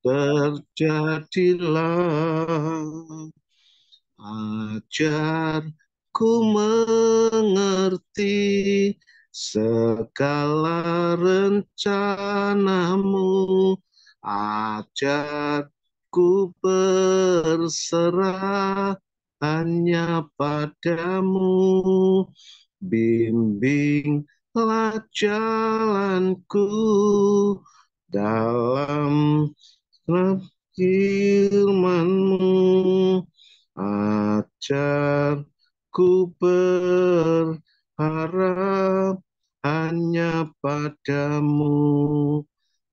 terjadilah. Ajarku mengerti segala rencanamu. Ajarku berserah hanya padamu. Bimbinglah jalanku dalam firman-Mu. Ajarku berharap hanya padamu.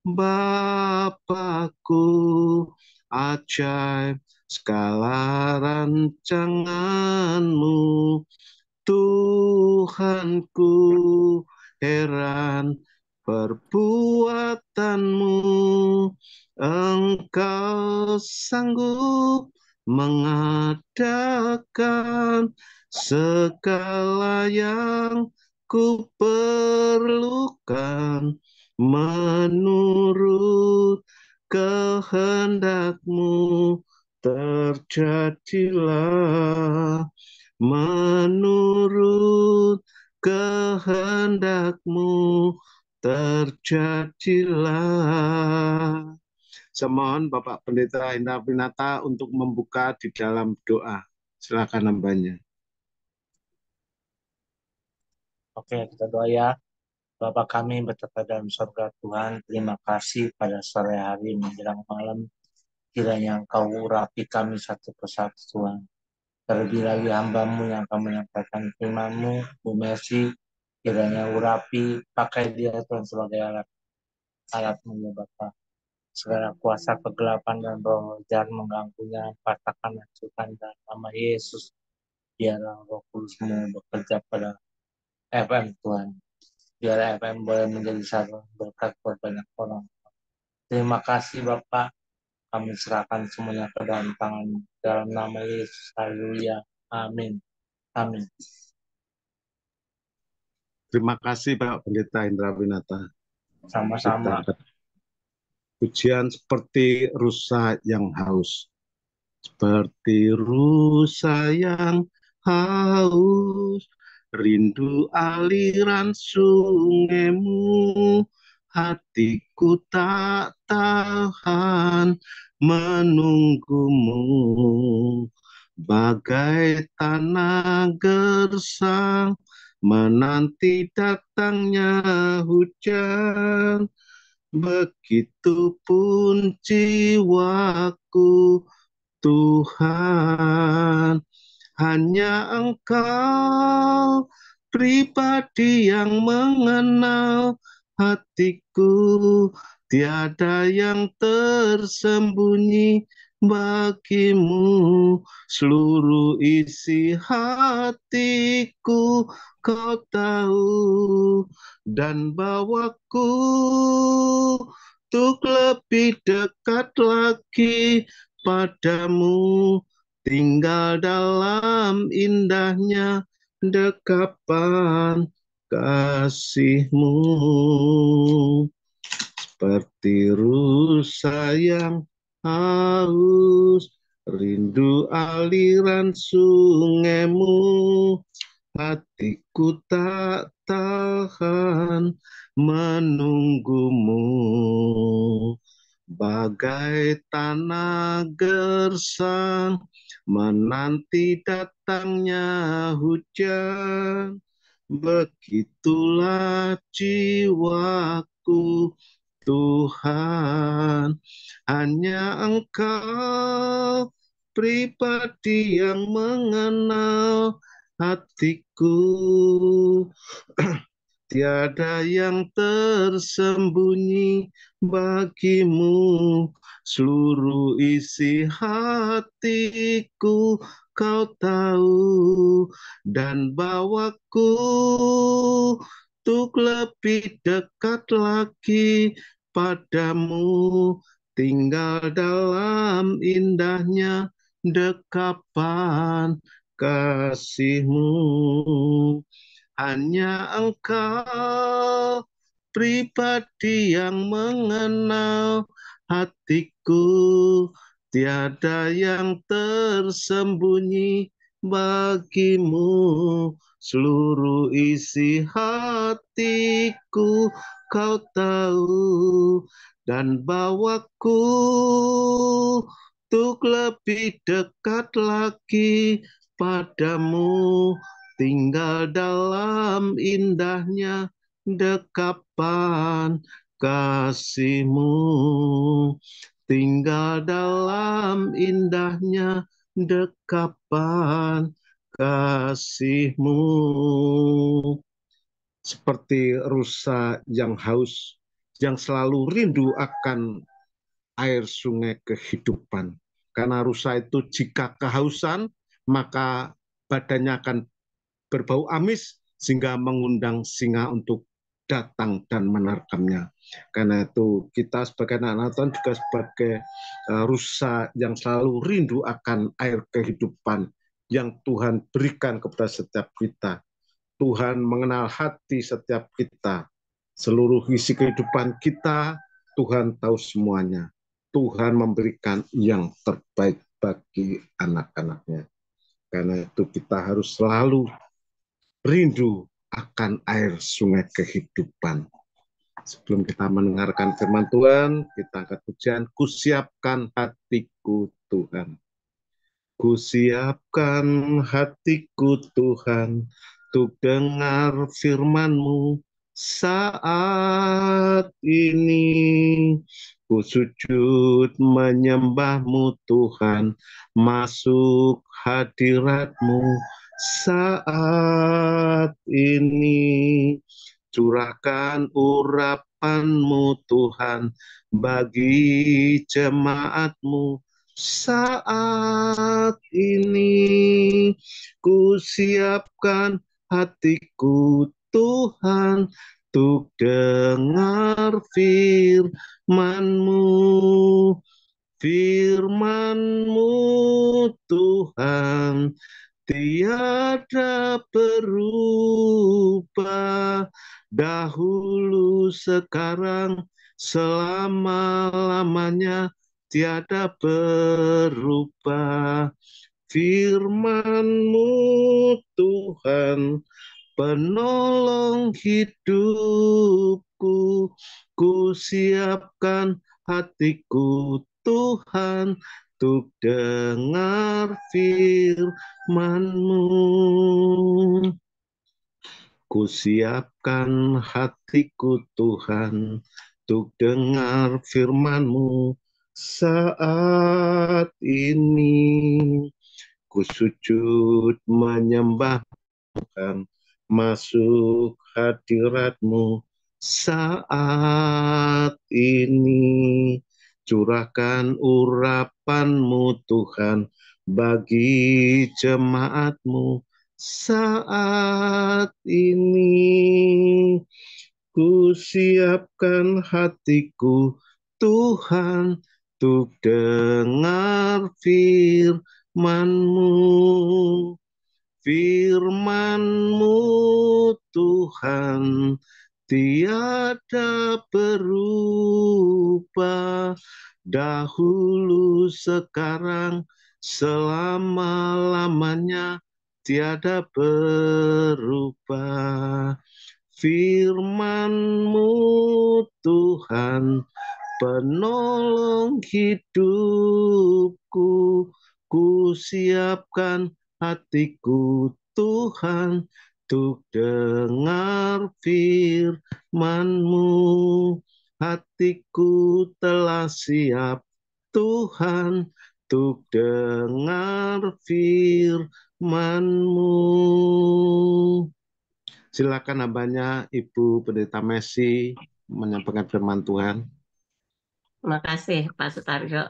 Bapakku, ajaib segala rancangan-Mu. Tuhanku, heran perbuatan-Mu. Engkau sanggup mengadakan segala yang ku perlukan menurut kehendak-Mu. Terjadilah menurut kehendak-Mu, terjadilah. Semohon Bapak Pendeta Hendra Pinata untuk membuka di dalam doa. Silakan hambanya. Oke, kita doa ya. Bapa kami berada dalam surga Tuhan, terima kasih pada sore hari menjelang malam. Kiranya Engkau urapi kami satu persatu Tuhan. Terlebih lagi hamba-Mu yang akan menyampaikan firman-Mu, Bu Mercy, kiranya urapi, pakai dia Tuhan sebagai alat-Mu ya Bapa. Segala kuasa kegelapan dan roh jahat mengganggunya, patahkan hancurkan dalam nama Yesus. Biarlah Roh Kudus-Mu bekerja pada FM Tuhan. Biar FM boleh menjadi satu berkat buat banyak orang. Terima kasih Bapak. Kami serahkan semuanya ke dalam tangan dalam nama Yesus. Haleluya. Amin. Amin. Terima kasih Bapak Pendeta Hendra Pinata. Sama-sama. Pujian seperti rusa yang haus. Seperti rusa yang haus, rindu aliran sungai-Mu. Hatiku tak tahan menunggu-Mu. Bagai tanah gersang menanti datangnya hujan. Begitupun jiwaku, Tuhan, hanya Engkau pribadi yang mengenal hatiku. Tiada yang tersembunyi bagimu. Seluruh isi hatiku Kau tahu, dan bawaku untuk lebih dekat lagi padamu, tinggal dalam indahnya dekapan kasih-Mu. Seperti rusa yang haus, rindu aliran sungai-Mu. Hatiku tak tahan menunggu-Mu. Bagai tanah gersang menanti datangnya hujan. Begitulah jiwaku, Tuhan, hanya Engkau pribadi yang mengenal hatiku. Tiada yang tersembunyi bagimu. Seluruh isi hatiku Kau tahu, dan bawaku untuk lebih dekat lagi padamu, tinggal dalam indahnya dekapan kasih-Mu. Hanya Engkau pribadi yang mengenal hatiku, tiada yang tersembunyi bagimu, seluruh isi hatiku kau tahu, dan bawaku untuk lebih dekat lagi padamu, tinggal dalam indahnya dekapan kasihmu, tinggal dalam indahnya dekapan kasihmu. Seperti rusa yang haus, yang selalu rindu akan air sungai kehidupan. Karena rusa itu jika kehausan, maka badannya akan berbau amis sehingga mengundang singa untuk datang dan menerkamnya. Karena itu kita sebagai anak Tuhan juga sebagai rusa yang selalu rindu akan air kehidupan yang Tuhan berikan kepada setiap kita. Tuhan mengenal hati setiap kita. Seluruh isi kehidupan kita, Tuhan tahu semuanya. Tuhan memberikan yang terbaik bagi anak-anaknya. Karena itu kita harus selalu rindu akan air sungai kehidupan. Sebelum kita mendengarkan firman Tuhan, kita angkat pujian, kusiapkan hatiku Tuhan. Kusiapkan hatiku Tuhan, untuk dengar firman-Mu saat ini. Ku sujud menyembah-Mu Tuhan, masuk hadirat-Mu saat ini. Curahkan urapan-Mu Tuhan bagi jemaat-Mu saat ini. Ku siapkan hatiku Tuhan, untuk dengar firman-Mu. Firman-Mu Tuhan tiada berubah, dahulu sekarang selama-lamanya tiada berubah. Firman-Mu Tuhan penolong hidupku, ku siapkan hatiku Tuhan, untuk dengar firman-Mu. Ku siapkan hatiku Tuhan, untuk dengar firman-Mu saat ini. Ku sujud menyembah Tuhan, masuk hadirat-Mu saat ini. Curahkan urapan-Mu Tuhan bagi jemaat-Mu saat ini. Ku siapkan hatiku Tuhan, untuk dengar firman-Mu. Firman-Mu Tuhan tiada berubah, dahulu sekarang selama-lamanya tiada berubah. Firman-Mu Tuhan penolong hidupku, ku siapkan hatiku Tuhan, untuk dengar firman-Mu. Hatiku telah siap Tuhan, untuk dengar firman-Mu. Silakan hambanya Ibu Pendeta Messi menyampaikan firman Tuhan. Terima kasih Pak Sutarjo.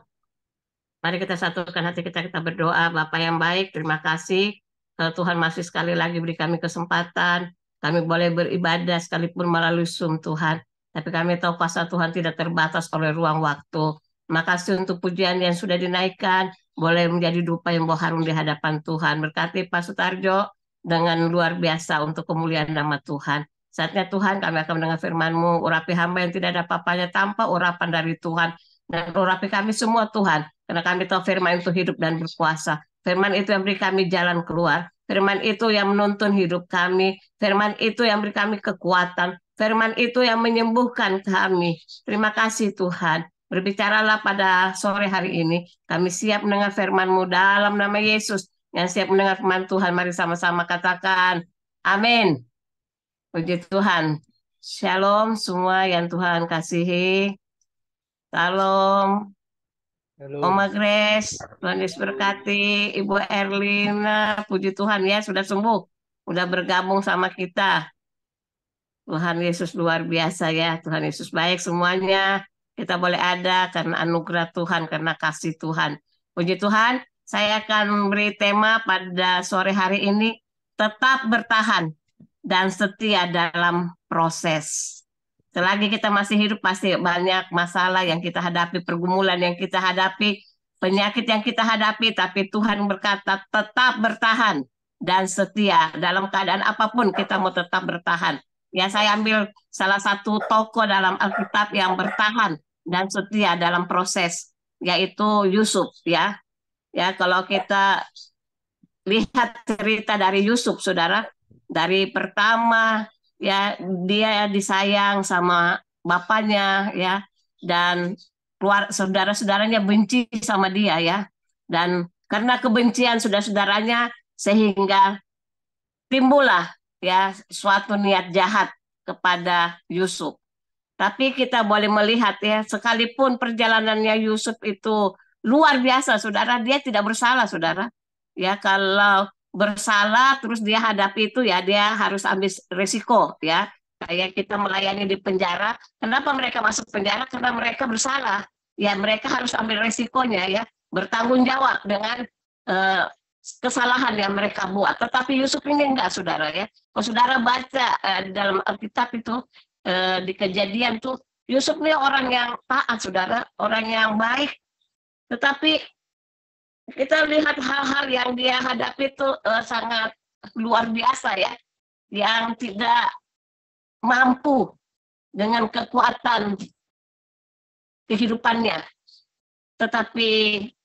Mari kita satukan hati kita berdoa. Bapa yang baik, terima kasih. Tuhan masih sekali lagi beri kami kesempatan. Kami boleh beribadah sekalipun melalui Zoom Tuhan. Tapi kami tahu kuasa Tuhan tidak terbatas oleh ruang waktu. Terima kasih untuk pujian yang sudah dinaikkan. Boleh menjadi dupa yang bawa harum di hadapan Tuhan. Berkati Pak Sutarjo dengan luar biasa untuk kemuliaan nama Tuhan. Saatnya Tuhan kami akan mendengar firman-Mu. Urapi hamba yang tidak ada apa-apanya tanpa urapan dari Tuhan. Dan urapi kami semua Tuhan, karena kami tahu firman itu hidup dan berkuasa. Firman itu yang beri kami jalan keluar. Firman itu yang menuntun hidup kami. Firman itu yang beri kami kekuatan. Firman itu yang menyembuhkan kami. Terima kasih Tuhan. Berbicaralah pada sore hari ini. Kami siap mendengar firman-Mu dalam nama Yesus. Yang siap mendengar firman Tuhan, mari sama-sama katakan, amin. Puji Tuhan. Shalom semua yang Tuhan kasihi. Salam. Halo. Oma Grace, Tuhan Yesus berkati. Ibu Erlina, puji Tuhan ya sudah sembuh. Sudah bergabung sama kita. Tuhan Yesus luar biasa ya. Tuhan Yesus baik semuanya. Kita boleh ada karena anugerah Tuhan, karena kasih Tuhan. Puji Tuhan, saya akan beri tema pada sore hari ini, tetap bertahan dan setia dalam proses. Selagi kita masih hidup, pasti banyak masalah yang kita hadapi, pergumulan yang kita hadapi, penyakit yang kita hadapi, tapi Tuhan berkata tetap bertahan dan setia. Dalam keadaan apapun kita mau tetap bertahan. Ya, saya ambil salah satu tokoh dalam Alkitab yang bertahan dan setia dalam proses, yaitu Yusuf ya. Ya, kalau kita lihat cerita dari Yusuf, saudara, dari pertama ya dia disayang sama bapaknya ya, dan keluar saudara-saudaranya benci sama dia ya, dan karena kebencian saudara-saudaranya sehingga timbullah ya suatu niat jahat kepada Yusuf. Tapi kita boleh melihat ya, sekalipun perjalanannya Yusuf itu luar biasa, saudara, dia tidak bersalah, saudara. Ya, kalau bersalah terus dia hadapi itu ya, dia harus ambil resiko ya. Kayak kita melayani di penjara, kenapa mereka masuk penjara? Karena mereka bersalah. Ya, mereka harus ambil resikonya ya, bertanggung jawab dengan eh, kesalahan yang mereka buat. Tetapi Yusuf ini enggak, saudara ya. Kalau saudara baca di dalam Alkitab itu, di Kejadian tuh, Yusuf ini orang yang taat, saudara, orang yang baik. Tetapi kita lihat hal-hal yang dia hadapi itu sangat luar biasa ya, yang tidak mampu dengan kekuatan kehidupannya. Tetapi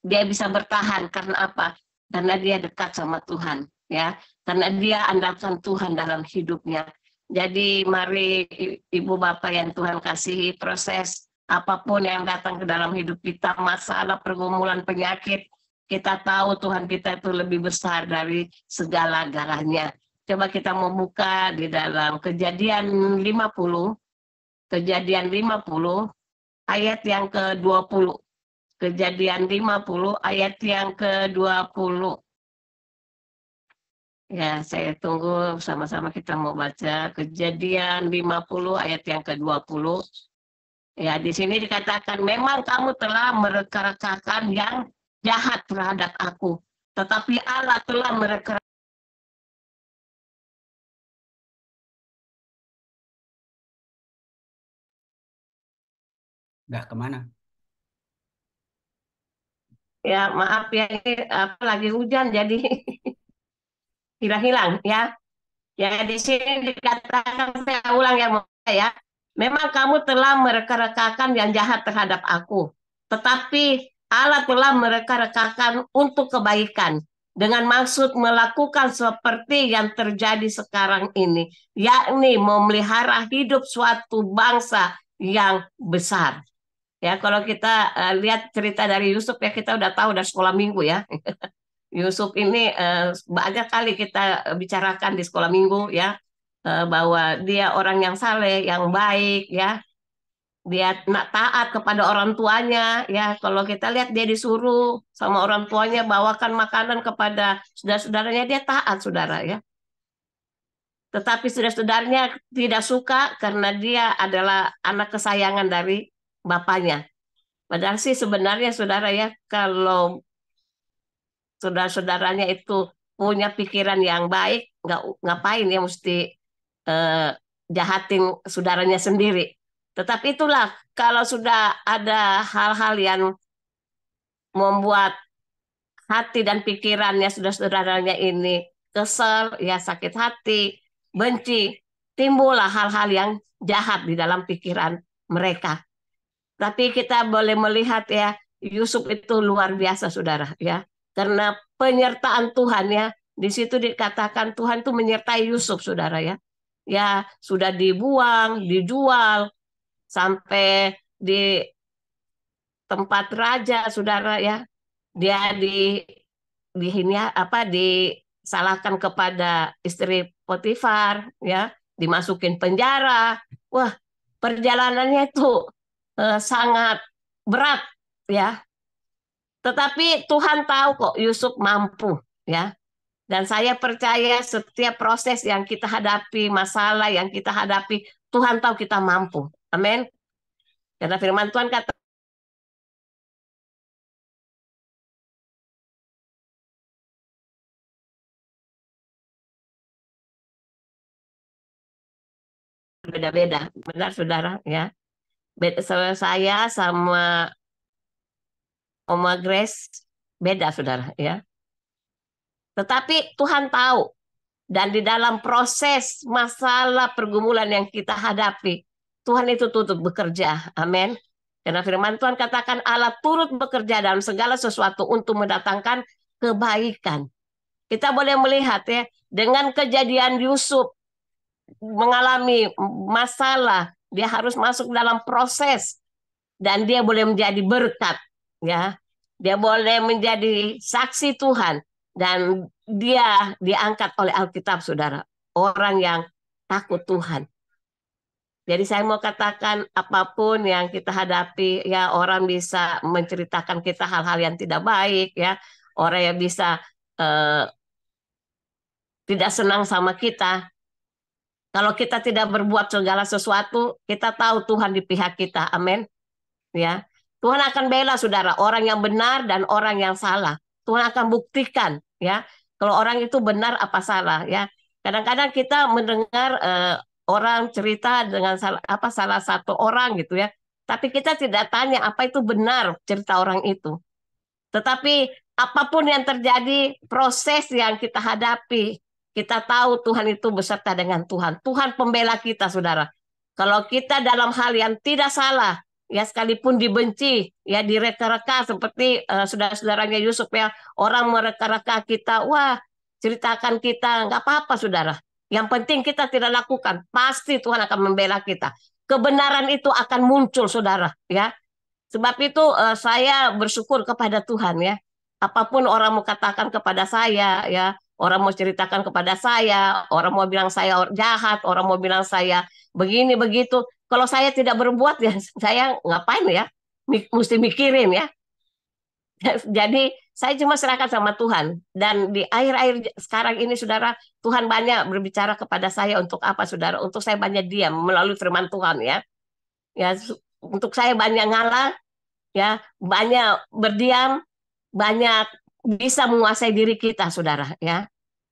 dia bisa bertahan karena apa? Karena dia dekat sama Tuhan, ya. Karena dia andalkan Tuhan dalam hidupnya. Jadi mari Ibu Bapak yang Tuhan kasihi, proses apapun yang datang ke dalam hidup kita, masalah, pergumulan, penyakit, kita tahu Tuhan kita itu lebih besar dari segala-galanya. Coba kita membuka di dalam Kejadian 50, Kejadian 50, ayat yang ke-20. Kejadian 50, ayat yang ke-20. Ya, saya tunggu sama-sama kita mau baca Kejadian 50 ayat yang ke-20. Ya, di sini dikatakan, memang kamu telah mereka-rekakan yang jahat terhadap aku, tetapi Allah telah mereka. Dah kemana? Ya, maaf ya, ini apa lagi hujan jadi hilang-hilang ya. Ya, di sini dikatakan, saya ulang yang ya. Memang kamu telah mereka-rekakan yang jahat terhadap aku, tetapi Allah telah mereka-rekakan untuk kebaikan dengan maksud melakukan seperti yang terjadi sekarang ini, yakni memelihara hidup suatu bangsa yang besar. Ya, kalau kita lihat cerita dari Yusuf ya, kita udah tahu dari sekolah minggu ya. Yusuf ini banyak kali kita bicarakan di sekolah minggu ya, bahwa dia orang yang saleh, yang baik ya, dia taat kepada orang tuanya ya. Kalau kita lihat dia disuruh sama orang tuanya bawakan makanan kepada saudara-saudaranya, dia taat, saudara ya. Tetapi saudara-saudaranya tidak suka karena dia adalah anak kesayangan dari bapaknya. Padahal sih sebenarnya saudara ya, kalau saudara-saudaranya itu punya pikiran yang baik, nggak ngapain ya mesti eh, jahatin saudaranya sendiri. Tetapi itulah, kalau sudah ada hal-hal yang membuat hati dan pikirannya saudara-saudaranya ini kesel, ya sakit hati, benci, timbullah hal-hal yang jahat di dalam pikiran mereka. Tapi kita boleh melihat ya, Yusuf itu luar biasa, saudara ya. Karena penyertaan Tuhan ya, di situ dikatakan Tuhan itu menyertai Yusuf, saudara ya. Ya sudah dibuang, dijual, sampai di tempat raja, saudara ya. Dia di ini ya, apa disalahkan kepada istri Potifar ya, dimasukin penjara. Wah, perjalanannya itu sangat berat ya. Tetapi Tuhan tahu kok Yusuf mampu ya. Dan saya percaya setiap proses yang kita hadapi, masalah yang kita hadapi, Tuhan tahu kita mampu. Amin. Karena firman Tuhan kata beda-beda. Benar saudara ya. Beda, saya sama Oma Grace beda saudara ya. Tetapi Tuhan tahu, dan di dalam proses masalah pergumulan yang kita hadapi, Tuhan itu turut bekerja. Amin. Karena firman Tuhan katakan Allah turut bekerja dalam segala sesuatu untuk mendatangkan kebaikan. Kita boleh melihat ya, dengan kejadian Yusuf mengalami masalah, dia harus masuk dalam proses dan dia boleh menjadi berkat ya. Dia boleh menjadi saksi Tuhan dan dia diangkat oleh Alkitab, saudara. Orang yang takut Tuhan. Jadi saya mau katakan apapun yang kita hadapi, ya orang bisa menceritakan kita hal-hal yang tidak baik, ya orang yang bisa eh, tidak senang sama kita. Kalau kita tidak berbuat segala sesuatu, kita tahu Tuhan di pihak kita. Amin. Ya, Tuhan akan bela saudara orang yang benar dan orang yang salah. Tuhan akan buktikan ya kalau orang itu benar apa salah ya. Kadang-kadang kita mendengar orang cerita dengan salah satu orang gitu ya. Tapi kita tidak tanya apa itu benar cerita orang itu. Tetapi apapun yang terjadi, proses yang kita hadapi, kita tahu Tuhan itu beserta dengan Tuhan. Tuhan pembela kita, saudara. Kalau kita dalam hal yang tidak salah, ya sekalipun dibenci, ya direka-reka seperti saudara-saudaranya Yusuf ya, orang mereka-reka kita, wah ceritakan kita, nggak apa-apa saudara. Yang penting kita tidak lakukan, pasti Tuhan akan membela kita. Kebenaran itu akan muncul saudara, ya. Sebab itu saya bersyukur kepada Tuhan ya. Apapun orang mau katakan kepada saya ya, orang mau ceritakan kepada saya, orang mau bilang saya jahat, orang mau bilang saya begini begitu. Kalau saya tidak berbuat ya saya ngapain ya? Mesti mikirin ya. Jadi saya cuma serahkan sama Tuhan. Dan di akhir-akhir sekarang ini saudara, Tuhan banyak berbicara kepada saya untuk apa saudara? Untuk saya banyak diam melalui firman Tuhan ya. Ya untuk saya banyak ngalah ya, banyak berdiam, banyak bisa menguasai diri kita, saudara, ya.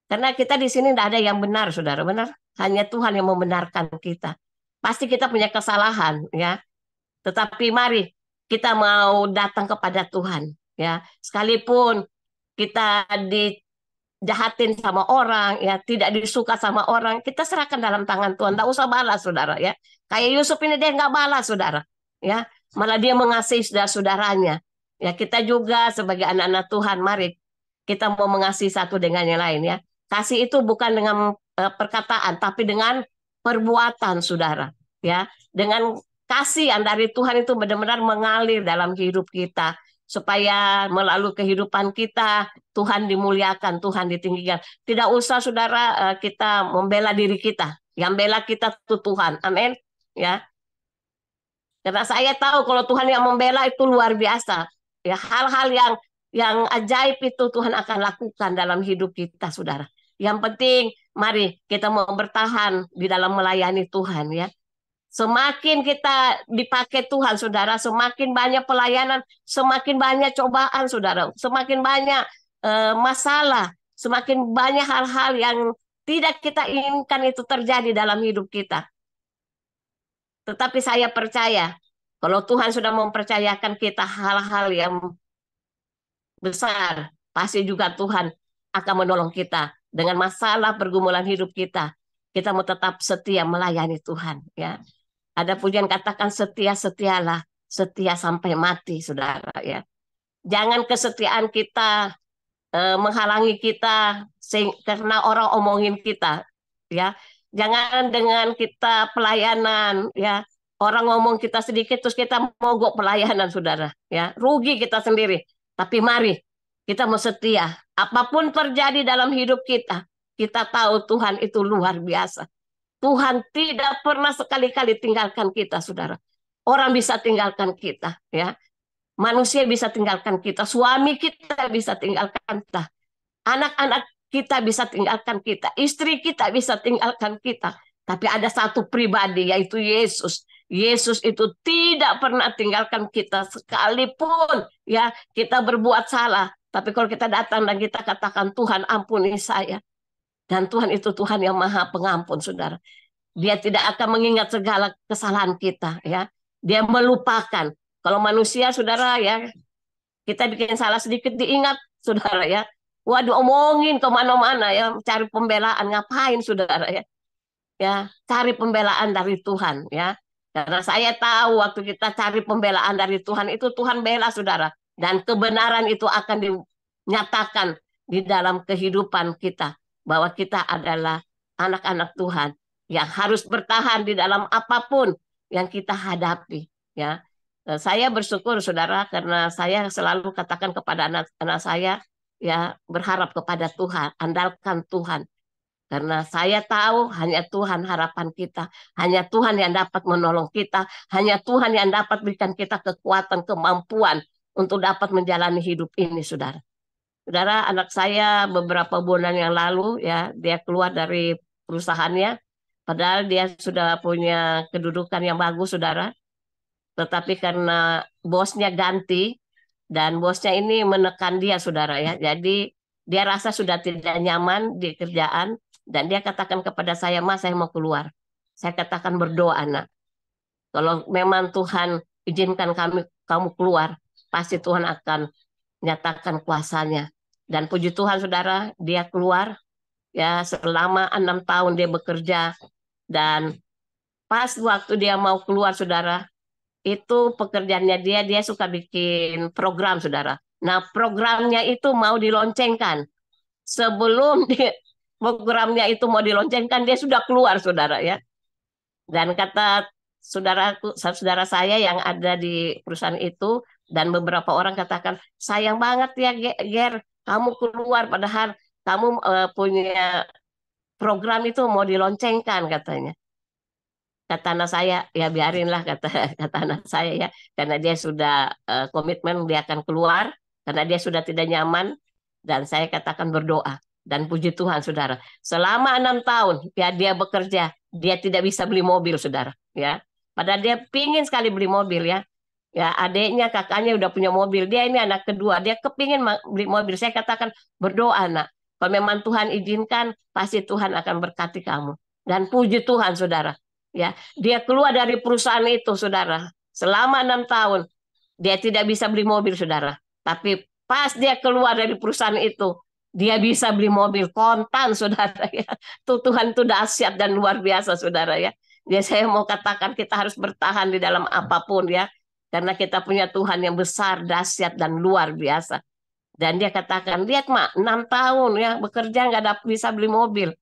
Karena kita di sini tidak ada yang benar, saudara, benar. Hanya Tuhan yang membenarkan kita. Pasti kita punya kesalahan, ya. Tetapi mari kita mau datang kepada Tuhan, ya. Sekalipun kita dijahatin sama orang, ya, tidak disuka sama orang, kita serahkan dalam tangan Tuhan. Tidak usah balas, saudara, ya. Kayak Yusuf ini dia nggak balas, saudara, ya. Malah dia mengasihi saudara-saudaranya. Ya, kita juga sebagai anak-anak Tuhan, mari kita mau mengasihi satu dengan yang lain ya. Kasih itu bukan dengan perkataan, tapi dengan perbuatan, saudara. Ya, dengan kasih yang dari Tuhan itu benar-benar mengalir dalam hidup kita, supaya melalui kehidupan kita Tuhan dimuliakan, Tuhan ditinggikan. Tidak usah, saudara, kita membela diri kita. Yang bela kita itu Tuhan. Amin. Ya, karena saya tahu kalau Tuhan yang membela itu luar biasa. Ya, hal-hal yang ajaib itu Tuhan akan lakukan dalam hidup kita, saudara. Yang penting, mari kita mau bertahan di dalam melayani Tuhan, ya. Semakin kita dipakai Tuhan, saudara, semakin banyak pelayanan, semakin banyak cobaan, saudara, semakin banyak masalah, semakin banyak hal-hal yang tidak kita inginkan itu terjadi dalam hidup kita. Tetapi saya percaya, kalau Tuhan sudah mempercayakan kita hal-hal yang besar, pasti juga Tuhan akan menolong kita dengan masalah pergumulan hidup kita. Kita mau tetap setia melayani Tuhan, ya. Ada pujian katakan setia-setialah setia sampai mati, saudara ya. Jangan kesetiaan kita menghalangi kita karena orang omongin kita, ya. Jangan dengan kita pelayanan, ya. Orang ngomong kita sedikit terus kita mogok pelayanan, saudara, ya. Rugi kita sendiri. Tapi mari kita mau setia. Apapun terjadi dalam hidup kita tahu Tuhan itu luar biasa. Tuhan tidak pernah sekali-kali tinggalkan kita, saudara. Orang bisa tinggalkan kita, ya. Manusia bisa tinggalkan kita, suami kita bisa tinggalkan kita, anak-anak kita bisa tinggalkan kita, istri kita bisa tinggalkan kita. Tapi ada satu pribadi, yaitu Yesus. Yesus itu tidak pernah tinggalkan kita sekalipun ya kita berbuat salah. Tapi kalau kita datang dan kita katakan, Tuhan ampuni saya. Dan Tuhan itu Tuhan yang maha pengampun, saudara. Dia tidak akan mengingat segala kesalahan kita, ya. Dia melupakan. Kalau manusia, saudara, ya, kita bikin salah sedikit diingat, saudara, ya. Waduh, omongin kemana-mana, ya, cari pembelaan, ngapain, saudara, ya. Ya, cari pembelaan dari Tuhan, ya. Karena saya tahu waktu kita cari pembelaan dari Tuhan, itu Tuhan bela, saudara. Dan kebenaran itu akan dinyatakan di dalam kehidupan kita. Bahwa kita adalah anak-anak Tuhan yang harus bertahan di dalam apapun yang kita hadapi, ya. Saya bersyukur, saudara, karena saya selalu katakan kepada anak-anak saya, ya, berharap kepada Tuhan, andalkan Tuhan. Karena saya tahu hanya Tuhan harapan kita, hanya Tuhan yang dapat menolong kita, hanya Tuhan yang dapat berikan kita kekuatan, kemampuan untuk dapat menjalani hidup ini, saudara. Saudara, anak saya beberapa bulan yang lalu, ya, dia keluar dari perusahaannya, padahal dia sudah punya kedudukan yang bagus, saudara. Tetapi karena bosnya ganti, dan bosnya ini menekan dia, saudara, ya. Jadi dia rasa sudah tidak nyaman di kerjaan, dan dia katakan kepada saya, Mas, saya mau keluar. Saya katakan, berdoa, nak. Kalau memang Tuhan izinkan kamu keluar, pasti Tuhan akan nyatakan kuasanya. Dan puji Tuhan, saudara, dia keluar, ya, selama 6 tahun dia bekerja. Dan pas waktu dia mau keluar, saudara, itu pekerjaannya dia suka bikin program, saudara. Nah, programnya itu mau diloncengkan. Sebelum programnya itu mau diloncengkan, dia sudah keluar, saudara, ya. Dan kata saudara saya yang ada di perusahaan itu, dan beberapa orang katakan, sayang banget ya, Ger, kamu keluar padahal kamu punya program itu mau diloncengkan, katanya. Kata anak saya, ya biarinlah, kata anak saya, ya, karena dia sudah komitmen dia akan keluar, karena dia sudah tidak nyaman. Dan saya katakan berdoa. Dan puji Tuhan, saudara, selama 6 tahun ya dia bekerja, dia tidak bisa beli mobil, saudara, ya. Padahal dia pingin sekali beli mobil, ya. Ya, adiknya, kakaknya udah punya mobil. Dia ini anak kedua, dia kepingin beli mobil. Saya katakan, berdoa, nak. Kalau memang Tuhan izinkan, pasti Tuhan akan berkati kamu. Dan puji Tuhan, saudara. Ya, dia keluar dari perusahaan itu, saudara. Selama 6 tahun, dia tidak bisa beli mobil, saudara. Tapi pas dia keluar dari perusahaan itu, dia bisa beli mobil kontan, saudara, ya. Tuh, Tuhan itu dahsyat dan luar biasa, saudara, ya. Jadi saya mau katakan kita harus bertahan di dalam apapun, ya. Karena kita punya Tuhan yang besar, dahsyat, dan luar biasa. Dan dia katakan, lihat, Mak, 6 tahun ya bekerja nggak bisa beli mobil.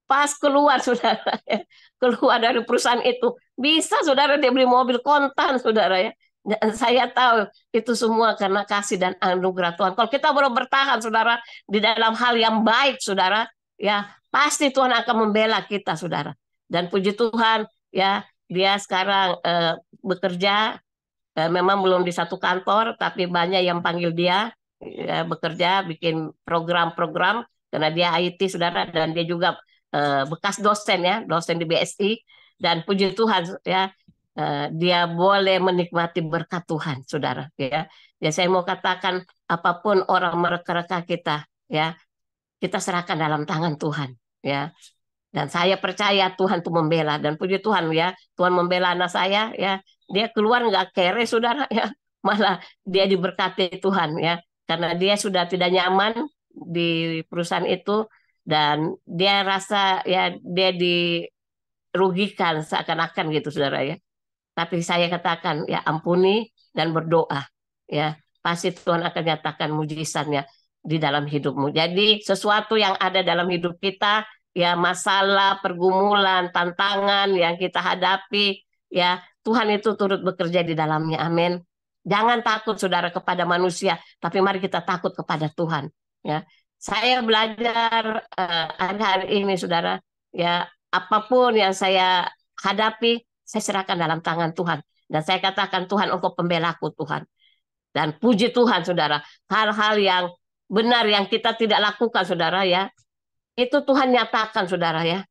Pas keluar, saudara, ya, keluar dari perusahaan itu, bisa, saudara, dia beli mobil kontan, saudara, ya. Dan saya tahu itu semua karena kasih dan anugerah Tuhan. Kalau kita baru bertahan, saudara, di dalam hal yang baik, saudara, ya, pasti Tuhan akan membela kita, saudara. Dan puji Tuhan, ya, dia sekarang bekerja. Memang belum di satu kantor, tapi banyak yang panggil dia, ya, bekerja, bikin program-program, karena dia IT, saudara, dan dia juga bekas dosen, ya, dosen di BSI. Dan puji Tuhan, ya, dia boleh menikmati berkat Tuhan, saudara, ya. Ya, saya mau katakan, apapun orang mereka kita, ya, kita serahkan dalam tangan Tuhan, ya. Dan saya percaya Tuhan itu membela, dan puji Tuhan, ya, Tuhan membela anak saya, ya. Dia keluar nggak kere, saudara, ya, malah dia diberkati Tuhan, ya, karena dia sudah tidak nyaman di perusahaan itu, dan dia rasa, ya, dia dirugikan seakan-akan gitu, saudara, ya. Tapi saya katakan ya ampuni dan berdoa. Ya, pasti Tuhan akan nyatakan mujizatnya di dalam hidupmu. Jadi sesuatu yang ada dalam hidup kita, ya masalah, pergumulan, tantangan yang kita hadapi, ya Tuhan itu turut bekerja di dalamnya. Amin. Jangan takut saudara kepada manusia, tapi mari kita takut kepada Tuhan. Ya, saya belajar hari-hari ini saudara, ya apapun yang saya hadapi, saya serahkan dalam tangan Tuhan. Dan saya katakan, Tuhan, Engkau pembelaku, Tuhan. Dan puji Tuhan, saudara. Hal-hal yang benar yang kita tidak lakukan, saudara, ya. Itu Tuhan nyatakan, saudara, ya.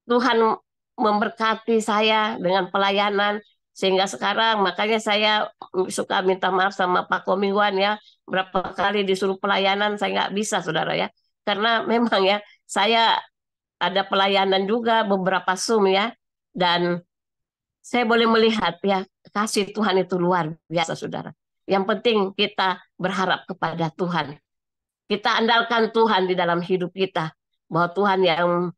Tuhan memberkati saya dengan pelayanan. Sehingga sekarang, makanya saya suka minta maaf sama Pak Komingwan, ya. Berapa kali disuruh pelayanan, saya nggak bisa, saudara, ya. Karena memang, ya, saya ada pelayanan juga, beberapa Zoom, ya. Dan saya boleh melihat ya kasih Tuhan itu luar biasa saudara. Yang penting kita berharap kepada Tuhan. Kita andalkan Tuhan di dalam hidup kita. Bahwa Tuhan yang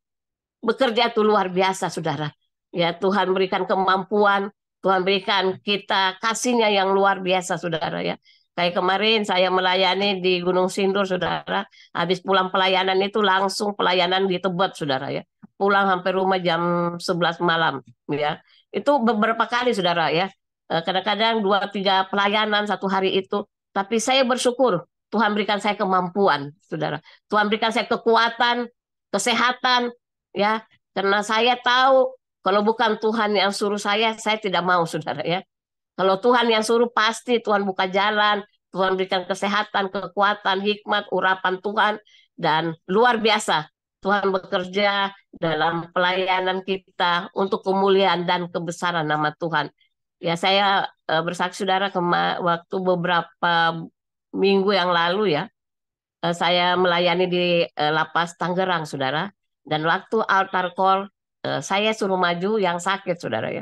bekerja itu luar biasa saudara. Ya Tuhan berikan kemampuan, Tuhan berikan kita kasihnya yang luar biasa saudara ya. Kayak kemarin saya melayani di Gunung Sindur saudara. Habis pulang pelayanan itu langsung pelayanan di Tebet saudara ya. Pulang sampai rumah jam 11 malam ya. Itu beberapa kali saudara ya. Kadang-kadang 2-3 pelayanan satu hari itu. Tapi saya bersyukur Tuhan berikan saya kemampuan saudara. Tuhan berikan saya kekuatan, kesehatan ya. Karena saya tahu kalau bukan Tuhan yang suruh saya tidak mau saudara ya. Kalau Tuhan yang suruh pasti Tuhan buka jalan, Tuhan berikan kesehatan, kekuatan, hikmat, urapan Tuhan, dan luar biasa. Tuhan bekerja dalam pelayanan kita untuk kemuliaan dan kebesaran nama Tuhan. Ya saya bersaksi saudara waktu beberapa minggu yang lalu ya, saya melayani di Lapas Tangerang saudara. Dan waktu altar call, saya suruh maju yang sakit saudara ya.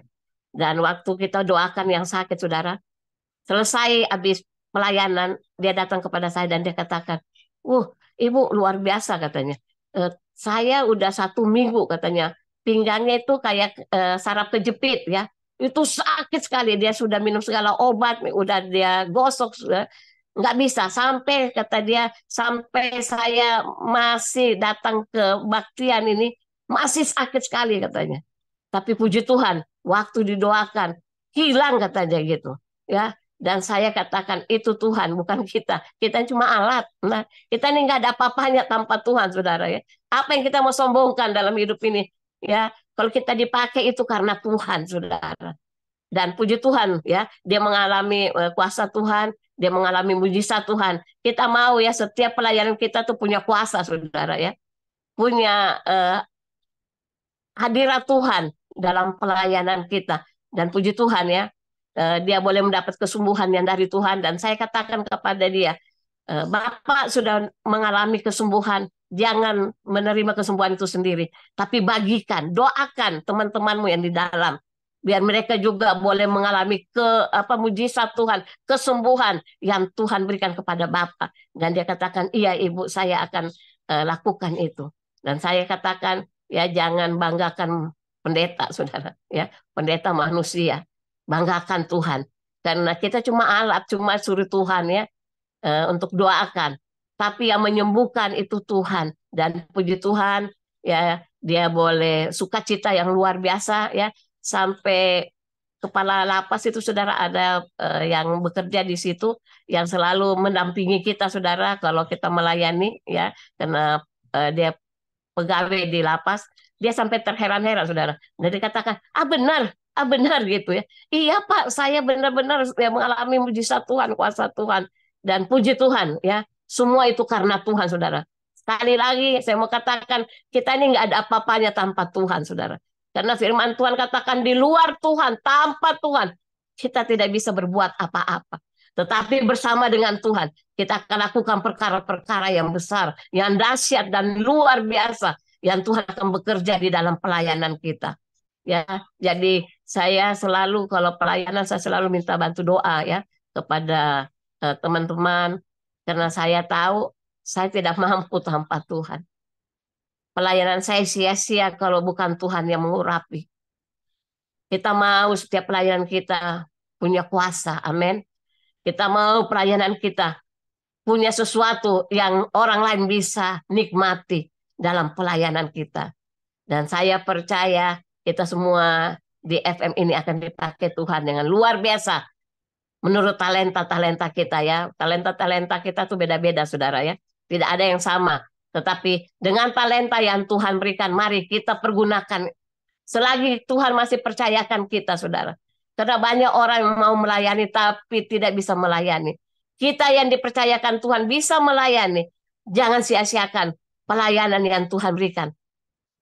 Dan waktu kita doakan yang sakit, saudara, selesai habis pelayanan, dia datang kepada saya dan dia katakan, Ibu luar biasa katanya. Saya udah 1 minggu katanya, pinggangnya itu kayak saraf kejepit ya. Itu sakit sekali, dia sudah minum segala obat, udah dia gosok, sudah nggak bisa. Sampai kata dia, sampai saya masih datang ke baktian ini, masih sakit sekali katanya. Tapi puji Tuhan, waktu didoakan hilang katanya gitu, ya. Dan saya katakan itu Tuhan bukan kita. Kita cuma alat. Nah, kita ini nggak ada apa-apanya tanpa Tuhan, saudara ya. Apa yang kita mau sombongkan dalam hidup ini, ya? Kalau kita dipakai itu karena Tuhan, saudara. Dan puji Tuhan, ya, dia mengalami kuasa Tuhan, dia mengalami mujizat Tuhan. Kita mau ya setiap pelayanan kita tuh punya kuasa, saudara ya, punya hadirat Tuhan dalam pelayanan kita. Dan puji Tuhan ya, dia boleh mendapat kesembuhan yang dari Tuhan. Dan saya katakan kepada dia, Bapak sudah mengalami kesembuhan, jangan menerima kesembuhan itu sendiri. Tapi bagikan, doakan teman-temanmu yang di dalam. Biar mereka juga boleh mengalami mujizat Tuhan, kesembuhan yang Tuhan berikan kepada Bapak. Dan dia katakan, iya Ibu, saya akan lakukan itu. Dan saya katakan, ya jangan banggakan pendeta, saudara. Ya, pendeta manusia, banggakan Tuhan. Karena kita cuma alat, cuma suruh Tuhan ya untuk doakan. Tapi yang menyembuhkan itu Tuhan. Dan puji Tuhan, ya dia boleh sukacita yang luar biasa ya. Sampai kepala lapas itu saudara ada yang bekerja di situ yang selalu mendampingi kita saudara kalau kita melayani ya karena dia pegawai di lapas, dia sampai terheran-heran, saudara. Dan dikatakan, benar gitu ya. Iya Pak, saya benar-benar ya, mengalami mujizat Tuhan, kuasa Tuhan. Dan puji Tuhan ya, semua itu karena Tuhan, saudara. Sekali lagi saya mau katakan, kita ini nggak ada apa-apanya tanpa Tuhan, saudara. Karena firman Tuhan katakan di luar Tuhan, tanpa Tuhan, kita tidak bisa berbuat apa-apa. Tetapi bersama dengan Tuhan, kita akan lakukan perkara-perkara yang besar, yang dahsyat dan luar biasa, yang Tuhan akan bekerja di dalam pelayanan kita. Ya, jadi saya selalu kalau pelayanan saya selalu minta bantu doa ya kepada teman-teman, karena saya tahu saya tidak mampu tanpa Tuhan. Pelayanan saya sia-sia kalau bukan Tuhan yang mengurapi. Kita mau setiap pelayanan kita punya kuasa. Amin. Kita mau pelayanan kita punya sesuatu yang orang lain bisa nikmati dalam pelayanan kita. Dan saya percaya kita semua di FM ini akan dipakai Tuhan dengan luar biasa. Menurut talenta-talenta kita ya. Talenta-talenta kita tuh beda-beda saudara ya. Tidak ada yang sama. Tetapi dengan talenta yang Tuhan berikan, mari kita pergunakan. Selagi Tuhan masih percayakan kita saudara. Karena banyak orang yang mau melayani tapi tidak bisa melayani. Kita yang dipercayakan Tuhan bisa melayani. Jangan sia-siakan pelayanan yang Tuhan berikan.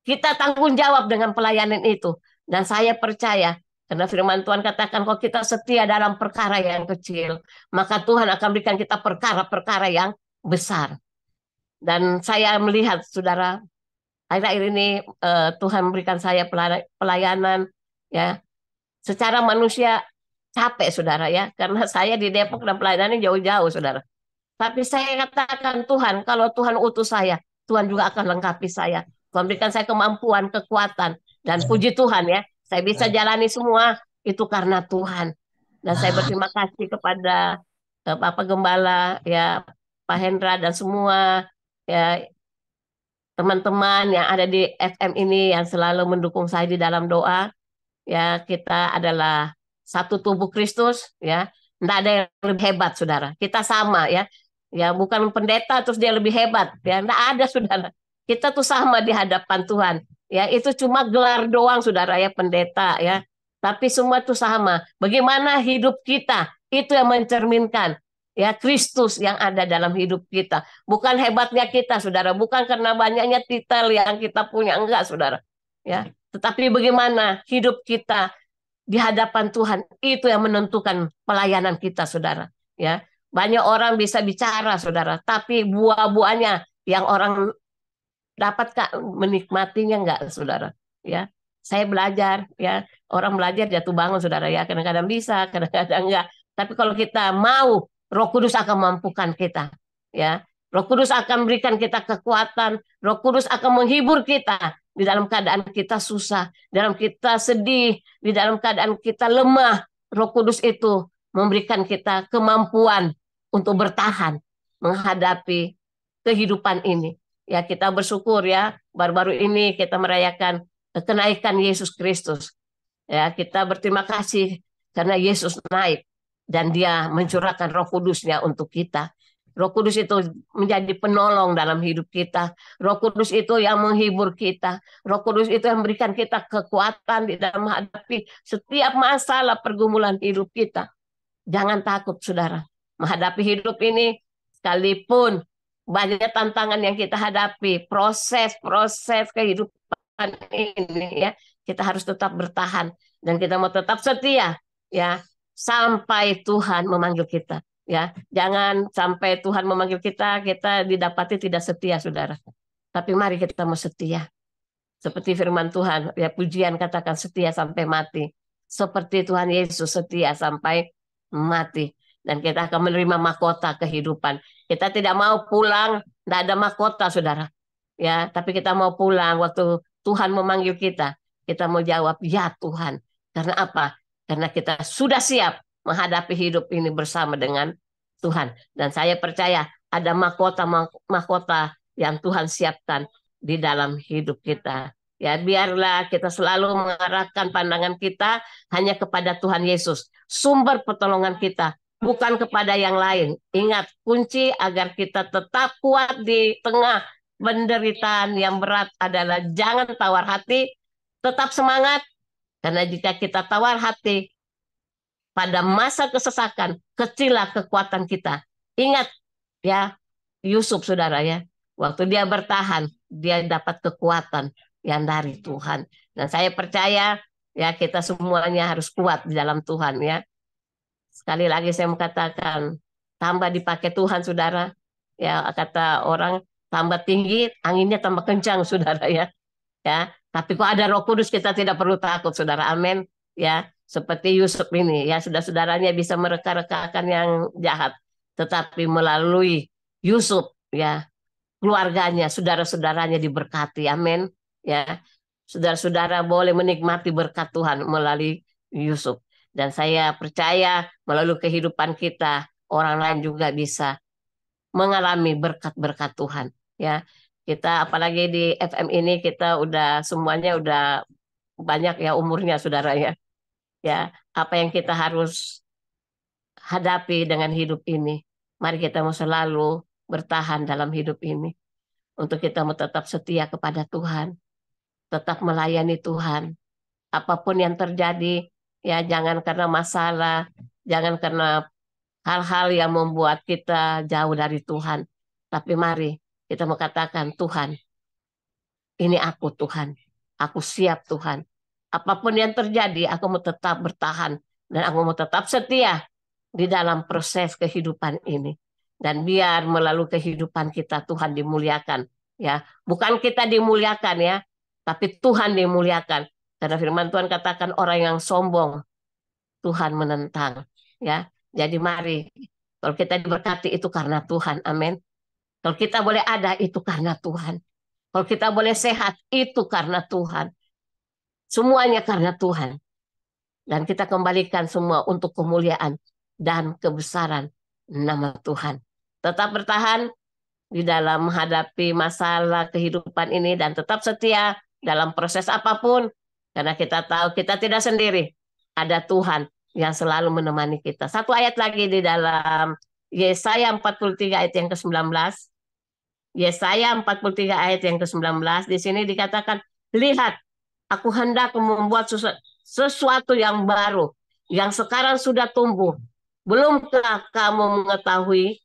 Kita tanggung jawab dengan pelayanan itu. Dan saya percaya, karena firman Tuhan katakan, kalau kita setia dalam perkara yang kecil, maka Tuhan akan berikan kita perkara-perkara yang besar. Dan saya melihat, saudara, akhir-akhir ini Tuhan memberikan saya pelayanan, ya, secara manusia capek, saudara, ya, karena saya di Depok dan pelayanannya jauh-jauh, saudara. Tapi saya katakan, Tuhan, kalau Tuhan utus saya, Tuhan juga akan lengkapi saya. Tuhan berikan saya kemampuan, kekuatan. Dan puji Tuhan ya, saya bisa jalani semua itu karena Tuhan. Dan saya berterima kasih kepada Bapak Gembala, ya Pak Hendra, dan semua ya teman-teman yang ada di FM ini yang selalu mendukung saya di dalam doa. Ya, kita adalah satu tubuh Kristus, ya. Tidak ada yang lebih hebat, saudara. Kita sama, ya. Ya, bukan pendeta terus dia lebih hebat, ya. Tidak ada, saudara. Kita tuh sama di hadapan Tuhan. Ya, itu cuma gelar doang, saudara, ya, pendeta, ya. Tapi semua tuh sama. Bagaimana hidup kita itu yang mencerminkan ya Kristus yang ada dalam hidup kita. Bukan hebatnya kita, saudara. Bukan karena banyaknya titel yang kita punya, enggak, saudara. Ya, tetapi bagaimana hidup kita di hadapan Tuhan itu yang menentukan pelayanan kita, saudara. Ya, banyak orang bisa bicara, saudara, tapi buah-buahnya yang orang dapat menikmatinya enggak, saudara. Ya, saya belajar, ya orang belajar jatuh bangun, saudara. Ya, kadang-kadang bisa, kadang-kadang enggak. Tapi kalau kita mau, Roh Kudus akan mampukan kita. Ya, Roh Kudus akan berikan kita kekuatan. Roh Kudus akan menghibur kita di dalam keadaan kita susah, dalam kita sedih, di dalam keadaan kita lemah. Roh Kudus itu memberikan kita kemampuan untuk bertahan menghadapi kehidupan ini. Ya, kita bersyukur ya, baru-baru ini kita merayakan kenaikan Yesus Kristus. Ya, kita berterima kasih karena Yesus naik dan dia mencurahkan Roh Kudus-Nya untuk kita. Roh Kudus itu menjadi penolong dalam hidup kita. Roh Kudus itu yang menghibur kita. Roh Kudus itu yang memberikan kita kekuatan di dalam menghadapi setiap masalah pergumulan hidup kita. Jangan takut, saudara. Menghadapi hidup ini, sekalipun banyak tantangan yang kita hadapi, proses kehidupan ini ya, kita harus tetap bertahan dan kita mau tetap setia ya sampai Tuhan memanggil kita ya. Jangan sampai Tuhan memanggil kita didapati tidak setia, saudara. Tapi mari kita mau setia. Seperti firman Tuhan, ya pujian katakan setia sampai mati. Seperti Tuhan Yesus setia sampai mati. Dan kita akan menerima mahkota kehidupan. Kita tidak mau pulang, tidak ada mahkota, saudara. Ya, tapi kita mau pulang waktu Tuhan memanggil kita. Kita mau jawab, ya Tuhan. Karena apa? Karena kita sudah siap menghadapi hidup ini bersama dengan Tuhan. Dan saya percaya ada mahkota yang Tuhan siapkan di dalam hidup kita. Ya, biarlah kita selalu mengarahkan pandangan kita hanya kepada Tuhan Yesus, sumber pertolongan kita, bukan kepada yang lain. Ingat, kunci agar kita tetap kuat di tengah penderitaan yang berat adalah jangan tawar hati, tetap semangat, karena jika kita tawar hati pada masa kesesakan, kecillah kekuatan kita. Ingat ya, Yusuf, saudara ya, waktu dia bertahan, dia dapat kekuatan yang dari Tuhan. Dan saya percaya ya kita semuanya harus kuat di dalam Tuhan ya. Sekali lagi saya mau katakan, tambah dipakai Tuhan, saudara. Ya, kata orang, tambah tinggi, anginnya tambah kencang, saudara ya. Ya, tapi kok ada Roh Kudus kita tidak perlu takut, saudara. Amin. Ya, seperti Yusuf ini, ya saudara-saudaranya bisa mereka-rekakan yang jahat, tetapi melalui Yusuf, ya keluarganya, saudara-saudaranya diberkati. Amin. Ya, saudara-saudara boleh menikmati berkat Tuhan melalui Yusuf. Dan saya percaya melalui kehidupan kita, orang lain juga bisa mengalami berkat-berkat Tuhan. Ya, kita apalagi di FM ini kita udah semuanya udah banyak ya umurnya saudara ya. Ya, apa yang kita harus hadapi dengan hidup ini. Mari kita mau selalu bertahan dalam hidup ini. Untuk kita mau tetap setia kepada Tuhan. Tetap melayani Tuhan. Apapun yang terjadi, ya jangan karena masalah, jangan karena hal-hal yang membuat kita jauh dari Tuhan. Tapi mari kita mau katakan, Tuhan, ini aku Tuhan. Aku siap Tuhan. Apapun yang terjadi, aku mau tetap bertahan. Dan aku mau tetap setia di dalam proses kehidupan ini. Dan biar melalui kehidupan kita Tuhan dimuliakan. Ya, bukan kita dimuliakan ya, tapi Tuhan dimuliakan. Karena firman Tuhan katakan orang yang sombong Tuhan menentang. Ya, jadi mari kalau kita diberkati itu karena Tuhan, amin. Kalau kita boleh ada itu karena Tuhan. Kalau kita boleh sehat itu karena Tuhan. Semuanya karena Tuhan. Dan kita kembalikan semua untuk kemuliaan dan kebesaran nama Tuhan. Tetap bertahan di dalam menghadapi masalah kehidupan ini dan tetap setia dalam proses apapun. Karena kita tahu kita tidak sendiri. Ada Tuhan yang selalu menemani kita. Satu ayat lagi di dalam Yesaya 43 ayat yang ke-19. Yesaya 43 ayat yang ke-19. Di sini dikatakan, lihat, aku hendak membuat sesuatu yang baru, yang sekarang sudah tumbuh. Belumkah kamu mengetahui?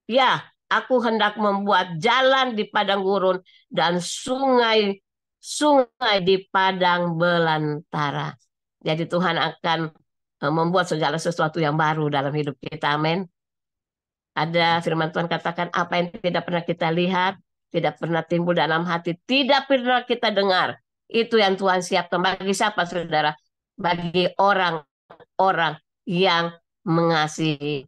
Ya, aku hendak membuat jalan di padang gurun dan sungai di padang belantara. Jadi Tuhan akan membuat segala sesuatu yang baru dalam hidup kita. Amin. Ada firman Tuhan katakan apa yang tidak pernah kita lihat, tidak pernah timbul dalam hati, tidak pernah kita dengar. Itu yang Tuhan siapkan bagi siapa saudara? Bagi orang-orang yang mengasihi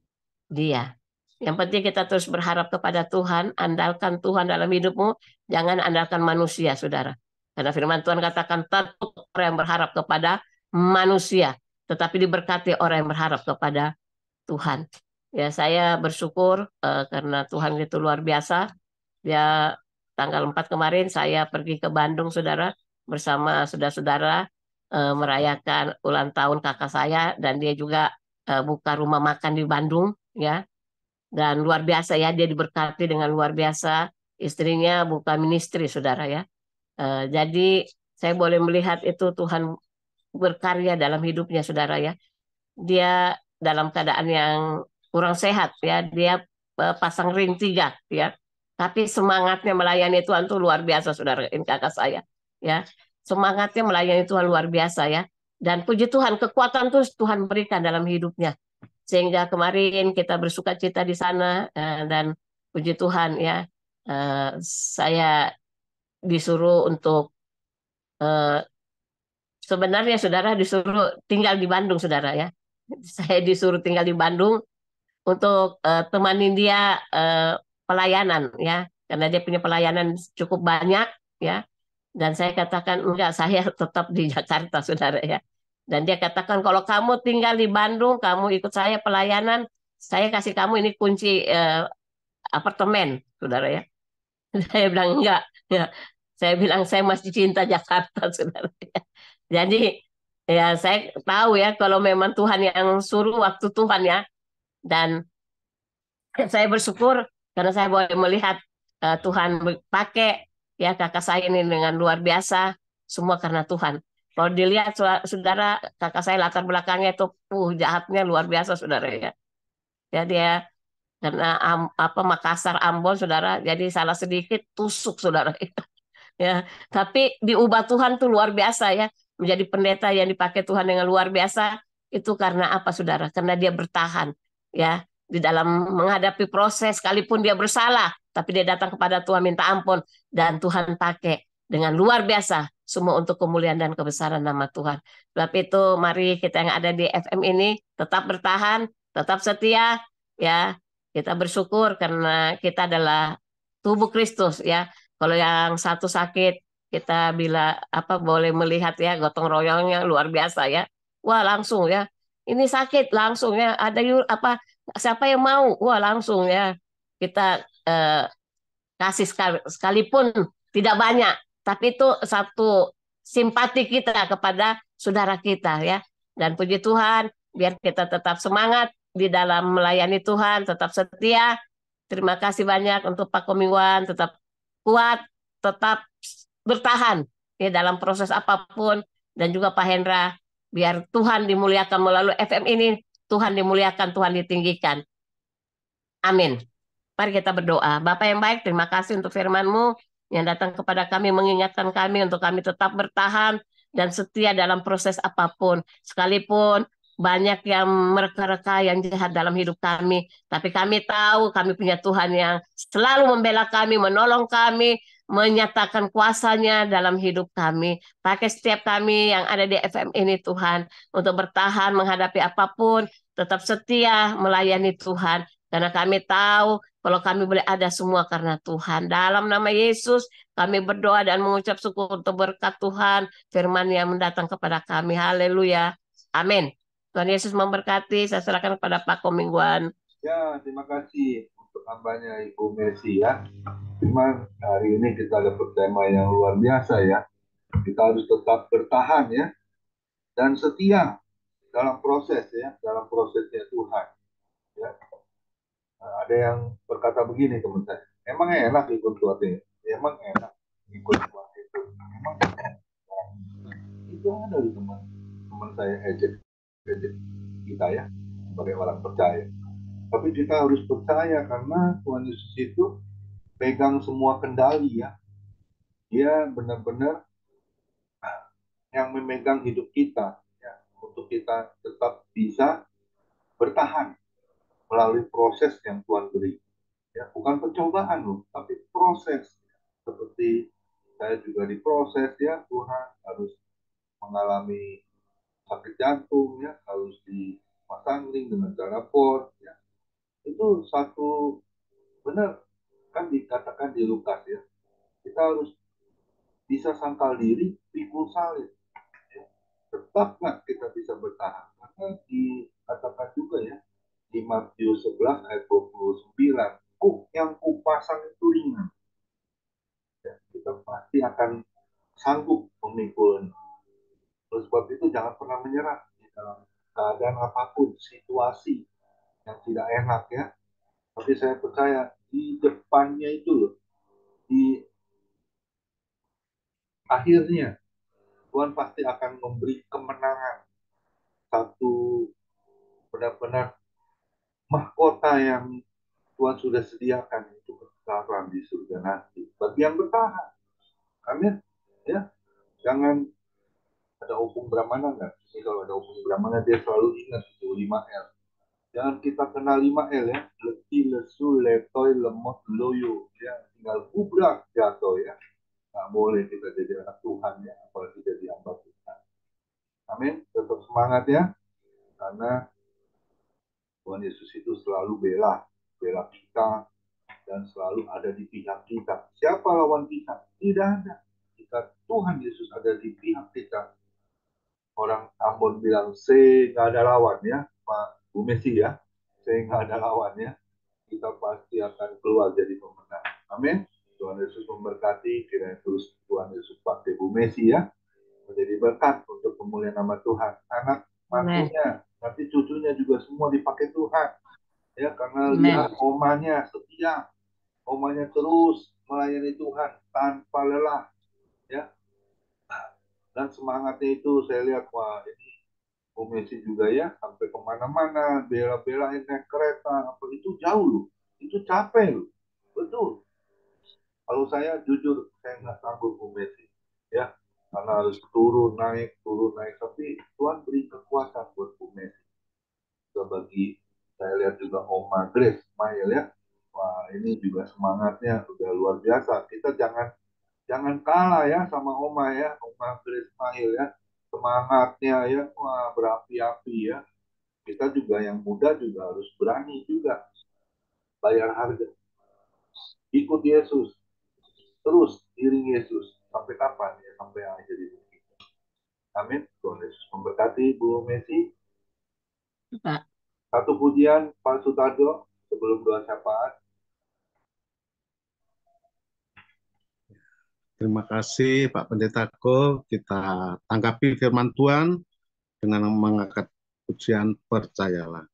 Dia. Yang penting kita terus berharap kepada Tuhan, andalkan Tuhan dalam hidupmu, jangan andalkan manusia, saudara. Karena firman Tuhan katakan, tertutup orang yang berharap kepada manusia, tetapi diberkati orang yang berharap kepada Tuhan. Ya, saya bersyukur karena Tuhan itu luar biasa. Ya, tanggal 4 kemarin saya pergi ke Bandung, saudara, bersama saudara-saudara merayakan ulang tahun kakak saya dan dia juga buka rumah makan di Bandung, ya. Dan luar biasa ya, dia diberkati dengan luar biasa. Istrinya buka ministry, saudara ya. Jadi saya boleh melihat itu Tuhan berkarya dalam hidupnya, saudara ya. Dia dalam keadaan yang kurang sehat ya, dia pasang ring 3 ya. Tapi semangatnya melayani Tuhan tuh luar biasa, saudara. Ini kakak saya ya. Semangatnya melayani Tuhan luar biasa ya. Dan puji Tuhan, kekuatan tuh Tuhan berikan dalam hidupnya. Sehingga kemarin kita bersuka cita di sana dan puji Tuhan ya, saya disuruh untuk sebenarnya saudara disuruh tinggal di Bandung, saudara ya. Saya disuruh tinggal di Bandung untuk temanin dia pelayanan ya, karena dia punya pelayanan cukup banyak ya. Dan saya katakan enggak, saya tetap di Jakarta, saudara ya. Dan dia katakan kalau kamu tinggal di Bandung, kamu ikut saya pelayanan, saya kasih kamu ini kunci apartemen, saudara ya. Saya bilang enggak, ya. Saya bilang saya masih cinta Jakarta, saudara ya. Jadi ya saya tahu ya kalau memang Tuhan yang suruh waktu Tuhan ya. Dan saya bersyukur karena saya boleh melihat Tuhan pakai ya kakak saya ini dengan luar biasa, semua karena Tuhan. Kalau dilihat saudara, kakak saya latar belakangnya itu jahatnya luar biasa, saudara ya. Ya dia karena Makassar, Ambon, saudara. Jadi salah sedikit tusuk, saudara. Ya, tapi diubah Tuhan tuh luar biasa ya. Menjadi pendeta yang dipakai Tuhan dengan luar biasa itu karena apa, saudara? Karena dia bertahan ya di dalam menghadapi proses, sekalipun dia bersalah, tapi dia datang kepada Tuhan minta ampun dan Tuhan pakai dengan luar biasa semua untuk kemuliaan dan kebesaran nama Tuhan. Sebab itu mari kita yang ada di FM ini tetap bertahan, tetap setia ya. Kita bersyukur karena kita adalah tubuh Kristus ya. Kalau yang satu sakit, kita bila apa boleh melihat ya gotong royongnya luar biasa ya. Wah langsung ya. Ini sakit langsung ya. Ada apa siapa yang mau? Wah langsung ya. Kita kasih sekalipun tidak banyak, tapi itu satu simpati kita kepada saudara kita ya. Dan puji Tuhan, biar kita tetap semangat di dalam melayani Tuhan, tetap setia. Terima kasih banyak untuk Pak Komiwan, tetap kuat, tetap bertahan ya dalam proses apapun, dan juga Pak Hendra, biar Tuhan dimuliakan melalui FM ini, Tuhan dimuliakan, Tuhan ditinggikan. Amin. Mari kita berdoa. Bapak yang baik, terima kasih untuk firman-Mu yang datang kepada kami, mengingatkan kami untuk kami tetap bertahan dan setia dalam proses apapun. Sekalipun banyak yang mereka-reka yang jahat dalam hidup kami, tapi kami tahu kami punya Tuhan yang selalu membela kami, menolong kami, menyatakan kuasanya dalam hidup kami. Pakai setiap kami yang ada di FM ini Tuhan, untuk bertahan menghadapi apapun, tetap setia melayani Tuhan. Karena kami tahu kalau kami boleh ada semua karena Tuhan. Dalam nama Yesus, kami berdoa dan mengucap syukur untuk berkat Tuhan, firman yang mendatang kepada kami. Haleluya. Amin. Tuhan Yesus memberkati. Saya serahkan kepada Pak Komingguan. Ya, terima kasih untuk hambanya Ibu Messi ya. Memang hari ini kita dapat tema yang luar biasa ya. Kita harus tetap bertahan ya. Dan setia dalam proses ya. Dalam prosesnya Tuhan. Ya. Nah, ada yang berkata begini teman saya, emang enak ikut Tuhan, emang enak ikut Tuhan itu, emang enak. Itu ada di teman saya ejek kita ya, sebagai orang percaya. Tapi kita harus percaya karena Tuhan Yesus itu pegang semua kendali ya. Dia benar-benar yang memegang hidup kita ya, untuk kita tetap bisa bertahan melalui proses yang Tuhan beri. Ya, bukan percobaan loh, tapi proses. Seperti saya juga diproses ya, Tuhan harus mengalami sakit jantung ya, harus dipasang ring dengan cara port ya. Itu satu benar kan dikatakan di Lukas ya. Kita harus bisa sangkal diri, pikul salib. Ya. Tetap nggak kita bisa bertahan. Karena dikatakan juga ya, di Matius 11 ayat 29, yang kupasang itu ringan. Ya, kita pasti akan sanggup memikul. Oleh sebab itu jangan pernah menyerah di dalam keadaan apapun, situasi yang tidak enak ya. Tapi saya percaya di depannya itu loh, di akhirnya Tuhan pasti akan memberi kemenangan. Satu benar-benar mahkota yang Tuhan sudah sediakan untuk bertahan di surga nanti. Bagi yang bertahan. Amin. Ya, jangan ada opung Brahmana nggak? Ini kalau ada opung Brahmana dia selalu ingat itu 5L. Jangan kita kenal 5L ya. Letih, lesu, letoy, lemot, loyo. Ya, tinggal gubrak jatuh ya. Nggak boleh kita jadi anak Tuhan ya. Apalagi jadi hamba Tuhan. Amin. Tetap semangat ya. Karena Tuhan Yesus itu selalu bela kita dan selalu ada di pihak kita. Siapa lawan kita? Tidak ada. Jika Tuhan Yesus ada di pihak kita, orang Ambon bilang, saya nggak ada lawan ya, Pak Bu Messi ya, saya nggak ada lawan ya, kita pasti akan keluar jadi pemenang. Amin. Tuhan Yesus memberkati, kiranya terus Tuhan Yesus pakai Bu Messi ya, menjadi berkat untuk pemulihan nama Tuhan. Anak mantunya, nanti cucunya juga semua dipakai Tuhan. Ya, karena lihat omanya setia, omanya terus melayani Tuhan tanpa lelah. Ya, dan semangatnya itu saya lihat, wah ini Messi juga ya, sampai kemana-mana, bela-belain naik kereta, apa itu jauh loh, itu capek loh, betul. Kalau saya jujur, saya nggak sanggup Messi, ya, karena harus turun naik, tapi Tuhan beri kekuatan buat Messi. Juga bagi saya lihat juga Oma Grace, Mail ya, wah ini juga semangatnya udah luar biasa. Kita jangan kalah ya sama Oma ya, Oma Grace Mail ya, semangatnya ya, wah berapi-api ya. Kita juga yang muda juga harus berani juga bayar harga. Ikut Yesus, terus iring Yesus. Sampai kapan ya? Sampai akhir hidup kita. Amin. Tuhan Yesus memberkati Bu Messi. Pak. Satu pujian Pak Sutarjo sebelum doa syafaat. Terima kasih Pak Pendeta Go. Kita tanggapi firman Tuhan dengan mengangkat pujian percayalah.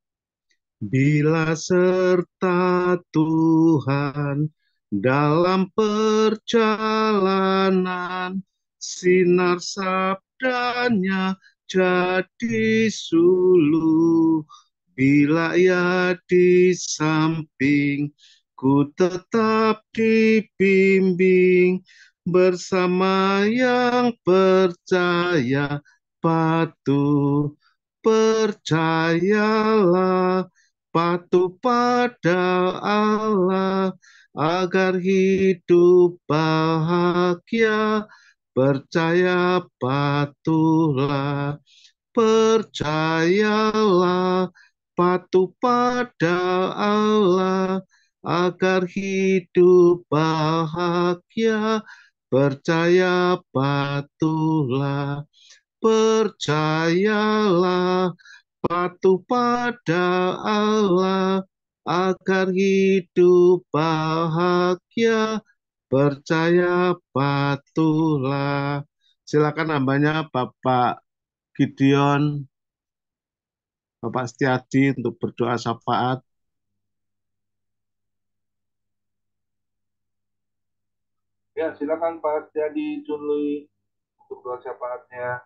Bila serta Tuhan dalam perjalanan, sinar sabdanya jadi suluh. Bila ia di samping, ku tetap dibimbing, bersama yang percaya patuh. Percayalah, patuh pada Allah, agar hidup bahagia. Percaya patuhlah, percayalah, patuh pada Allah, agar hidup bahagia. Percaya patuhlah, percayalah, patuh pada Allah, agar hidup bahagia. Percaya patuhlah. Silakan hambanya Bapak Gideon, Bapak Setiadi untuk berdoa syafaat. Ya, silakan Pak Setiadi Chunlui untuk doa syafaatnya.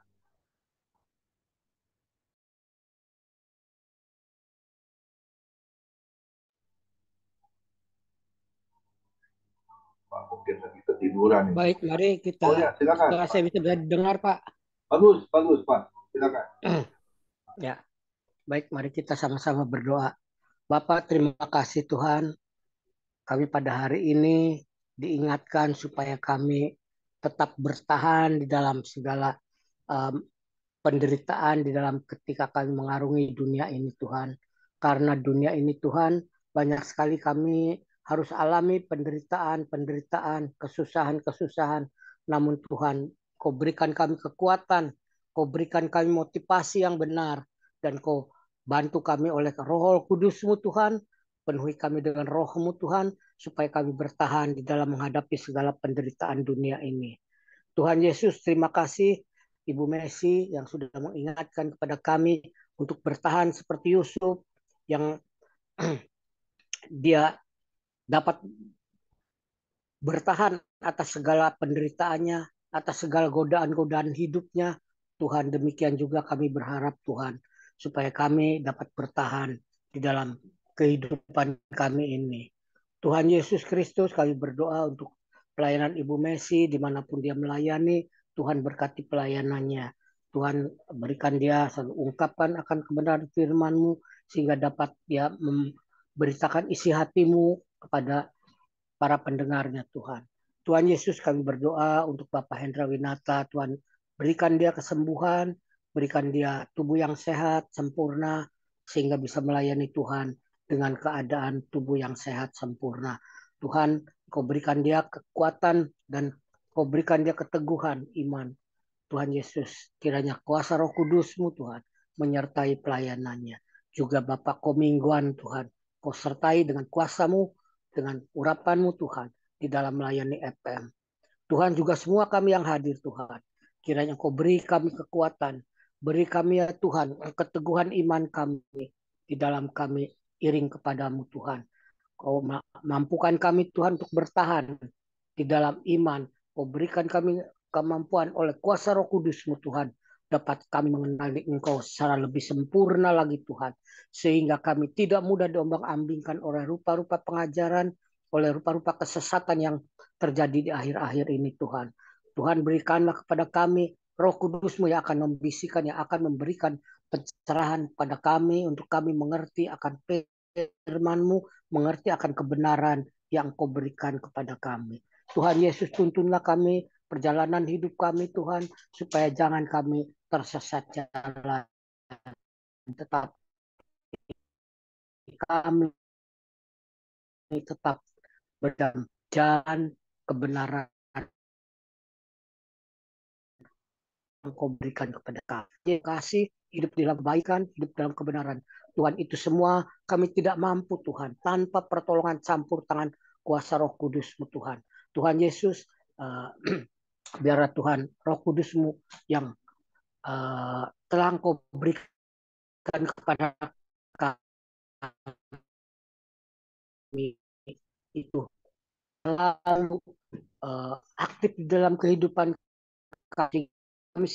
Pak mungkin lagi ketiduran ini. Baik, mari kita. Oh ya, silakan. Apakah saya bisa dengar, Pak? Bagus, bagus Pak. Silakan. Ya, baik, mari kita sama-sama berdoa. Bapak, terima kasih Tuhan. Kami pada hari ini diingatkan supaya kami tetap bertahan di dalam segala um, penderitaan di dalam ketika kami mengarungi dunia ini Tuhan. Karena dunia ini Tuhan, banyak sekali kami harus alami penderitaan, kesusahan. Namun Tuhan, Kau berikan kami kekuatan, Kau berikan kami motivasi yang benar, dan Kau bantu kami oleh Roh Kudus-Mu Tuhan, penuhi kami dengan Roh-Mu Tuhan, supaya kami bertahan di dalam menghadapi segala penderitaan dunia ini. Tuhan Yesus, terima kasih Ibu Messi yang sudah mengingatkan kepada kami untuk bertahan seperti Yusuf yang dia dapat bertahan atas segala penderitaannya, atas segala godaan-godaan hidupnya. Tuhan, demikian juga kami berharap Tuhan, supaya kami dapat bertahan di dalam kehidupan kami ini. Tuhan Yesus Kristus, kami berdoa untuk pelayanan Ibu Messi dimanapun dia melayani. Tuhan berkati pelayanannya. Tuhan berikan dia selalu ungkapan akan kebenaran firman-Mu sehingga dapat dia memberitakan isi hati-Mu kepada para pendengarnya Tuhan. Tuhan Yesus, kami berdoa untuk Bapak Hendra Winata. Tuhan berikan dia kesembuhan, berikan dia tubuh yang sehat, sempurna, sehingga bisa melayani Tuhan dengan keadaan tubuh yang sehat, sempurna. Tuhan, Kau berikan dia kekuatan dan Kau berikan dia keteguhan iman. Tuhan Yesus, kiranya kuasa Roh Kudus-Mu Tuhan menyertai pelayanannya. Juga Bapak Komingguan Tuhan, Kau sertai dengan kuasa-Mu, dengan urapan-Mu Tuhan di dalam melayani FM. Tuhan, juga semua kami yang hadir Tuhan, kiranya Kau beri kami kekuatan, beri kami ya Tuhan keteguhan iman kami di dalam kami iring kepadamu Tuhan. Kau mampukan kami Tuhan untuk bertahan di dalam iman. Kau berikan kami kemampuan oleh kuasa Roh Kudus-Mu Tuhan. Dapat kami mengenali Engkau secara lebih sempurna lagi Tuhan. Sehingga kami tidak mudah diombang-ambingkan oleh rupa-rupa pengajaran, oleh rupa-rupa kesesatan yang terjadi di akhir-akhir ini Tuhan. Tuhan, berikanlah kepada kami Roh Kudus-Mu yang akan membisikkan, yang akan memberikan pencerahan pada kami untuk kami mengerti akan firman-Mu, mengerti akan kebenaran yang Kau berikan kepada kami. Tuhan Yesus, tuntunlah kami perjalanan hidup kami Tuhan, supaya jangan kami tersesat jalan. Tetap kami tetap berdalam jalan kebenaran Engkau berikan kepada kami. Kasih, hidup dalam kebaikan, hidup dalam kebenaran. Tuhan, itu semua kami tidak mampu Tuhan, tanpa pertolongan campur tangan kuasa Roh Kudus-Mu Tuhan. Tuhan Yesus, biarlah Tuhan Roh Kudus-Mu yang telah Engkau berikan kepada kami itu selalu aktif dalam kehidupan kami. Kami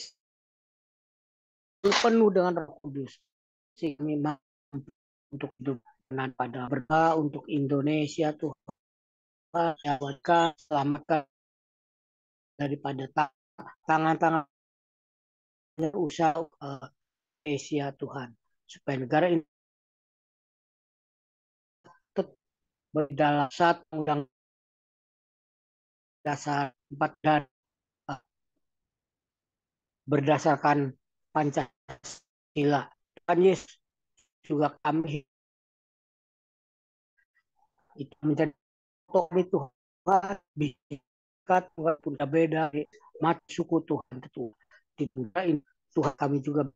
penuh dengan Roh Kudus sehingga kami mampu untuk hidup pada berdoa untuk Indonesia Tuhan, selamatkan daripada tangan-tangan usaha Indonesia Tuhan, supaya negara ini tetap dalam satu undang dasar 4 dan berdasarkan Pancasila. Tuhan Yesus juga kami itu menjadi Tuhan, bisa Tuhan punya beda mati suku Tuhan itu di negara ini. Tuhan kami juga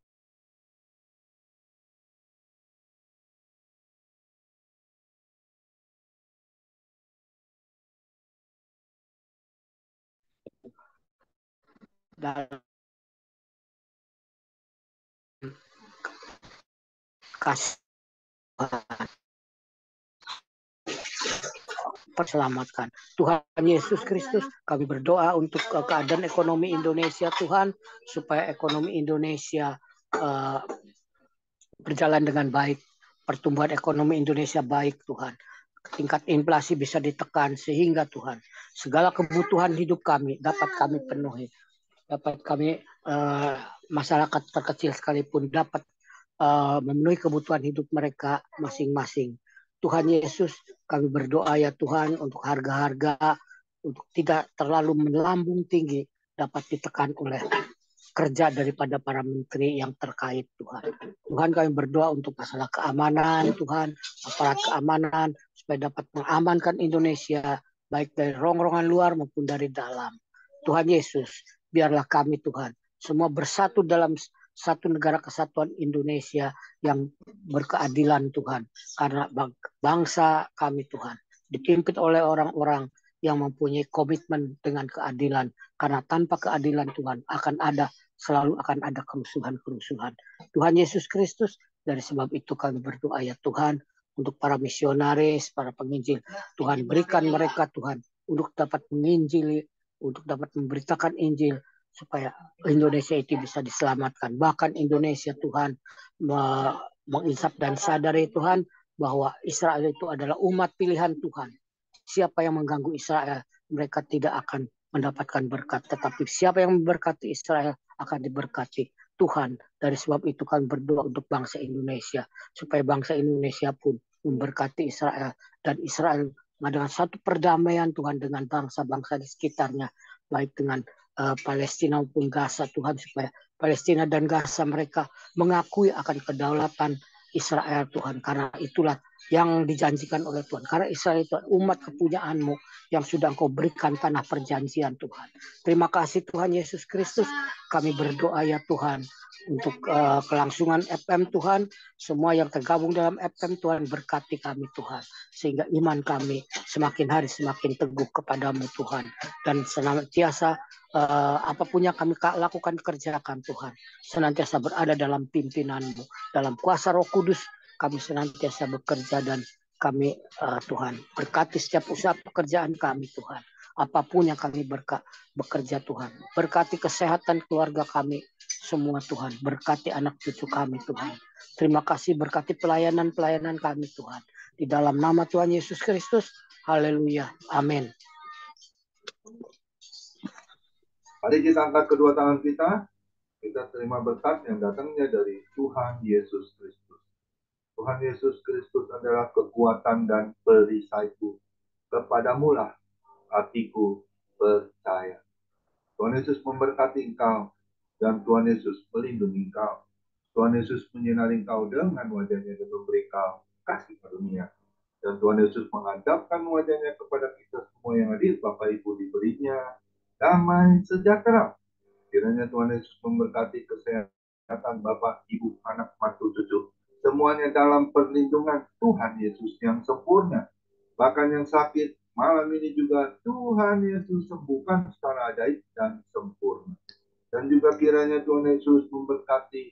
dalam kasih perselamatkan. Tuhan Yesus Kristus, kami berdoa untuk keadaan ekonomi Indonesia Tuhan, supaya ekonomi Indonesia berjalan dengan baik, pertumbuhan ekonomi Indonesia baik Tuhan, tingkat inflasi bisa ditekan sehingga Tuhan segala kebutuhan hidup kami dapat kami penuhi, dapat kami masyarakat terkecil sekalipun dapat memenuhi kebutuhan hidup mereka masing-masing. Tuhan Yesus, kami berdoa ya Tuhan untuk harga-harga untuk tidak terlalu melambung tinggi dapat ditekan oleh kerja daripada para menteri yang terkait Tuhan. Tuhan kami berdoa untuk masalah keamanan Tuhan, aparat keamanan supaya dapat mengamankan Indonesia baik dari rongrongan luar maupun dari dalam. Tuhan Yesus, biarlah kami Tuhan semua bersatu dalam satu negara kesatuan Indonesia yang berkeadilan Tuhan. Karena bangsa kami Tuhan dipimpin oleh orang-orang yang mempunyai komitmen dengan keadilan. Karena tanpa keadilan Tuhan selalu akan ada kerusuhan-kerusuhan. Tuhan Yesus Kristus, dari sebab itu kami berdoa ya Tuhan untuk para misionaris, para penginjil. Tuhan berikan mereka Tuhan untuk dapat menginjili, untuk dapat memberitakan Injil supaya Indonesia itu bisa diselamatkan. Bahkan Indonesia Tuhan menginsap dan sadari Tuhan bahwa Israel itu adalah umat pilihan Tuhan. Siapa yang mengganggu Israel, mereka tidak akan mendapatkan berkat. Tetapi siapa yang memberkati Israel akan diberkati Tuhan. Dari sebab itu kami berdoa untuk bangsa Indonesia, supaya bangsa Indonesia pun memberkati Israel. Dan Israel mengadakan satu perdamaian Tuhan dengan bangsa-bangsa di sekitarnya, baik dengan Palestina maupun Gaza Tuhan, supaya Palestina dan Gaza mereka mengakui akan kedaulatan Israel Tuhan, karena itulah yang dijanjikan oleh Tuhan. Karena Israel itu umat kepunyaanmu yang sudah Engkau berikan tanah perjanjian Tuhan. Terima kasih Tuhan Yesus Kristus. Kami berdoa ya Tuhan untuk kelangsungan FM Tuhan. Semua yang tergabung dalam FM Tuhan berkati kami Tuhan. Sehingga iman kami semakin hari semakin teguh kepadamu Tuhan. Dan senantiasa apapun yang kami lakukan kerjakan Tuhan. Senantiasa berada dalam pimpinanmu. Dalam kuasa Roh Kudus kami senantiasa bekerja dan kami Tuhan berkati setiap usaha pekerjaan kami Tuhan. Apapun yang kami bekerja Tuhan. Berkati kesehatan keluarga kami semua Tuhan. Berkati anak cucu kami Tuhan. Terima kasih berkati pelayanan-pelayanan kami Tuhan. Di dalam nama Tuhan Yesus Kristus. Haleluya. Amin. Mari kita angkat kedua tangan kita. Kita terima berkat yang datangnya dari Tuhan Yesus Kristus. Tuhan Yesus Kristus adalah kekuatan dan perisaiku. Kepadamulah hatiku percaya. Tuhan Yesus memberkati engkau dan Tuhan Yesus melindungi engkau. Tuhan Yesus menyinari engkau dengan wajahnya dan memberi engkau kasih karunia. Dan Tuhan Yesus menghadapkan wajahnya kepada kita semua yang hadir. Bapak Ibu diberinya damai sejahtera Kiranya Tuhan Yesus memberkati kesehatan Bapak, Ibu, anak, mantu, cucu. Semuanya dalam perlindungan Tuhan Yesus yang sempurna. Bahkan yang sakit malam ini juga Tuhan Yesus sembuhkan secara ajaib dan sempurna. Dan juga kiranya Tuhan Yesus memberkati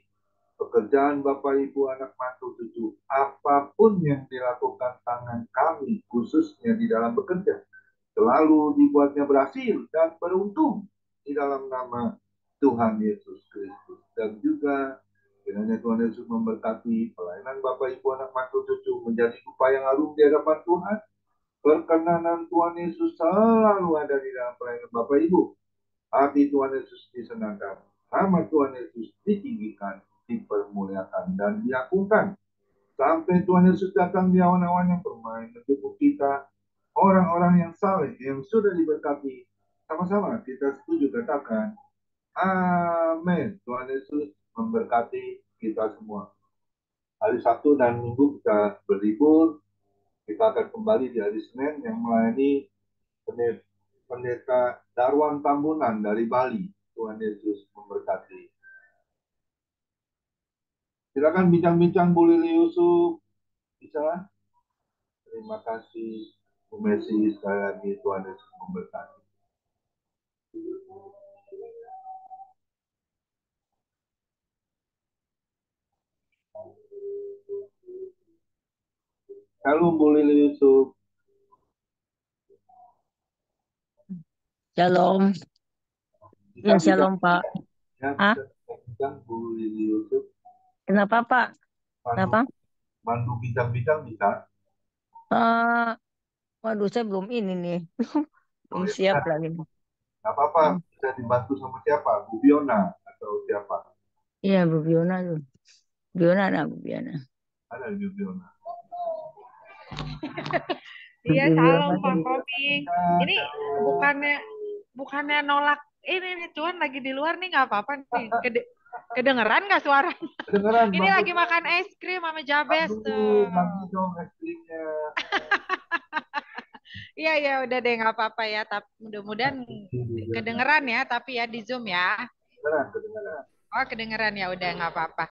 pekerjaan Bapak, Ibu, anak, mantu, cucu. Apapun yang dilakukan tangan kami, khususnya di dalam bekerja, selalu dibuatnya berhasil dan beruntung di dalam nama Tuhan Yesus Kristus. Dan juga kiranya Tuhan Yesus memberkati pelayanan Bapak, Ibu, anak, mantu, cucu menjadi upaya yang harum di hadapan Tuhan. Perkenanan Tuhan Yesus selalu ada di dalam pelayanan Bapak Ibu. Hati Tuhan Yesus disenangkan. Nama Tuhan Yesus ditinggikan, dipermuliakan, dan diagungkan. Sampai Tuhan Yesus datang di awan-awan yang bermain menjemput kita. Orang-orang yang saleh, yang sudah diberkati. Sama-sama kita setuju katakan. Amin. Tuhan Yesus memberkati kita semua. Hari Sabtu dan Minggu kita berlibur. Kita akan kembali di hari Senin yang melayani Pendeta Darwan Tambunan dari Bali. Tuhan Yesus memberkati. Silakan bincang-bincang Bu Lili Yusuf. Bisa? Terima kasih Bu Messi, sekali lagi Tuhan Yesus memberkati. Halo Bu Lili Yusuf. Shalom. Ya, shalom, Pak. Ya, Ah, bisa bincang Bu Lili Yusuf. kenapa, Pak? Kenapa? Mandu bincang-bincang bisa? Waduh, saya belum ini nih. Belum ya, siap kan? lagi. Nggak apa-apa, bisa dibantu sama siapa? Bu Biona atau siapa? Iya, Bu Biona tuh. Bu Biona. Ada Bu Biona. Iya, Bu Biona salam Pak tuh. Koming. Ini bukannya nolak ini nih, Tuhan lagi di luar nih, nggak apa-apa nih. Kedengeran nggak suara? Kedengeran, Ini lagi makan es krim sama Jabes tuh. Bagi dong es krimnya. Iya ya, udah deh nggak apa-apa ya. Tapi mudah-mudahan kedengeran ya, tapi ya di Zoom ya. Kedengeran. Oh, kedengeran ya, udah nggak apa-apa.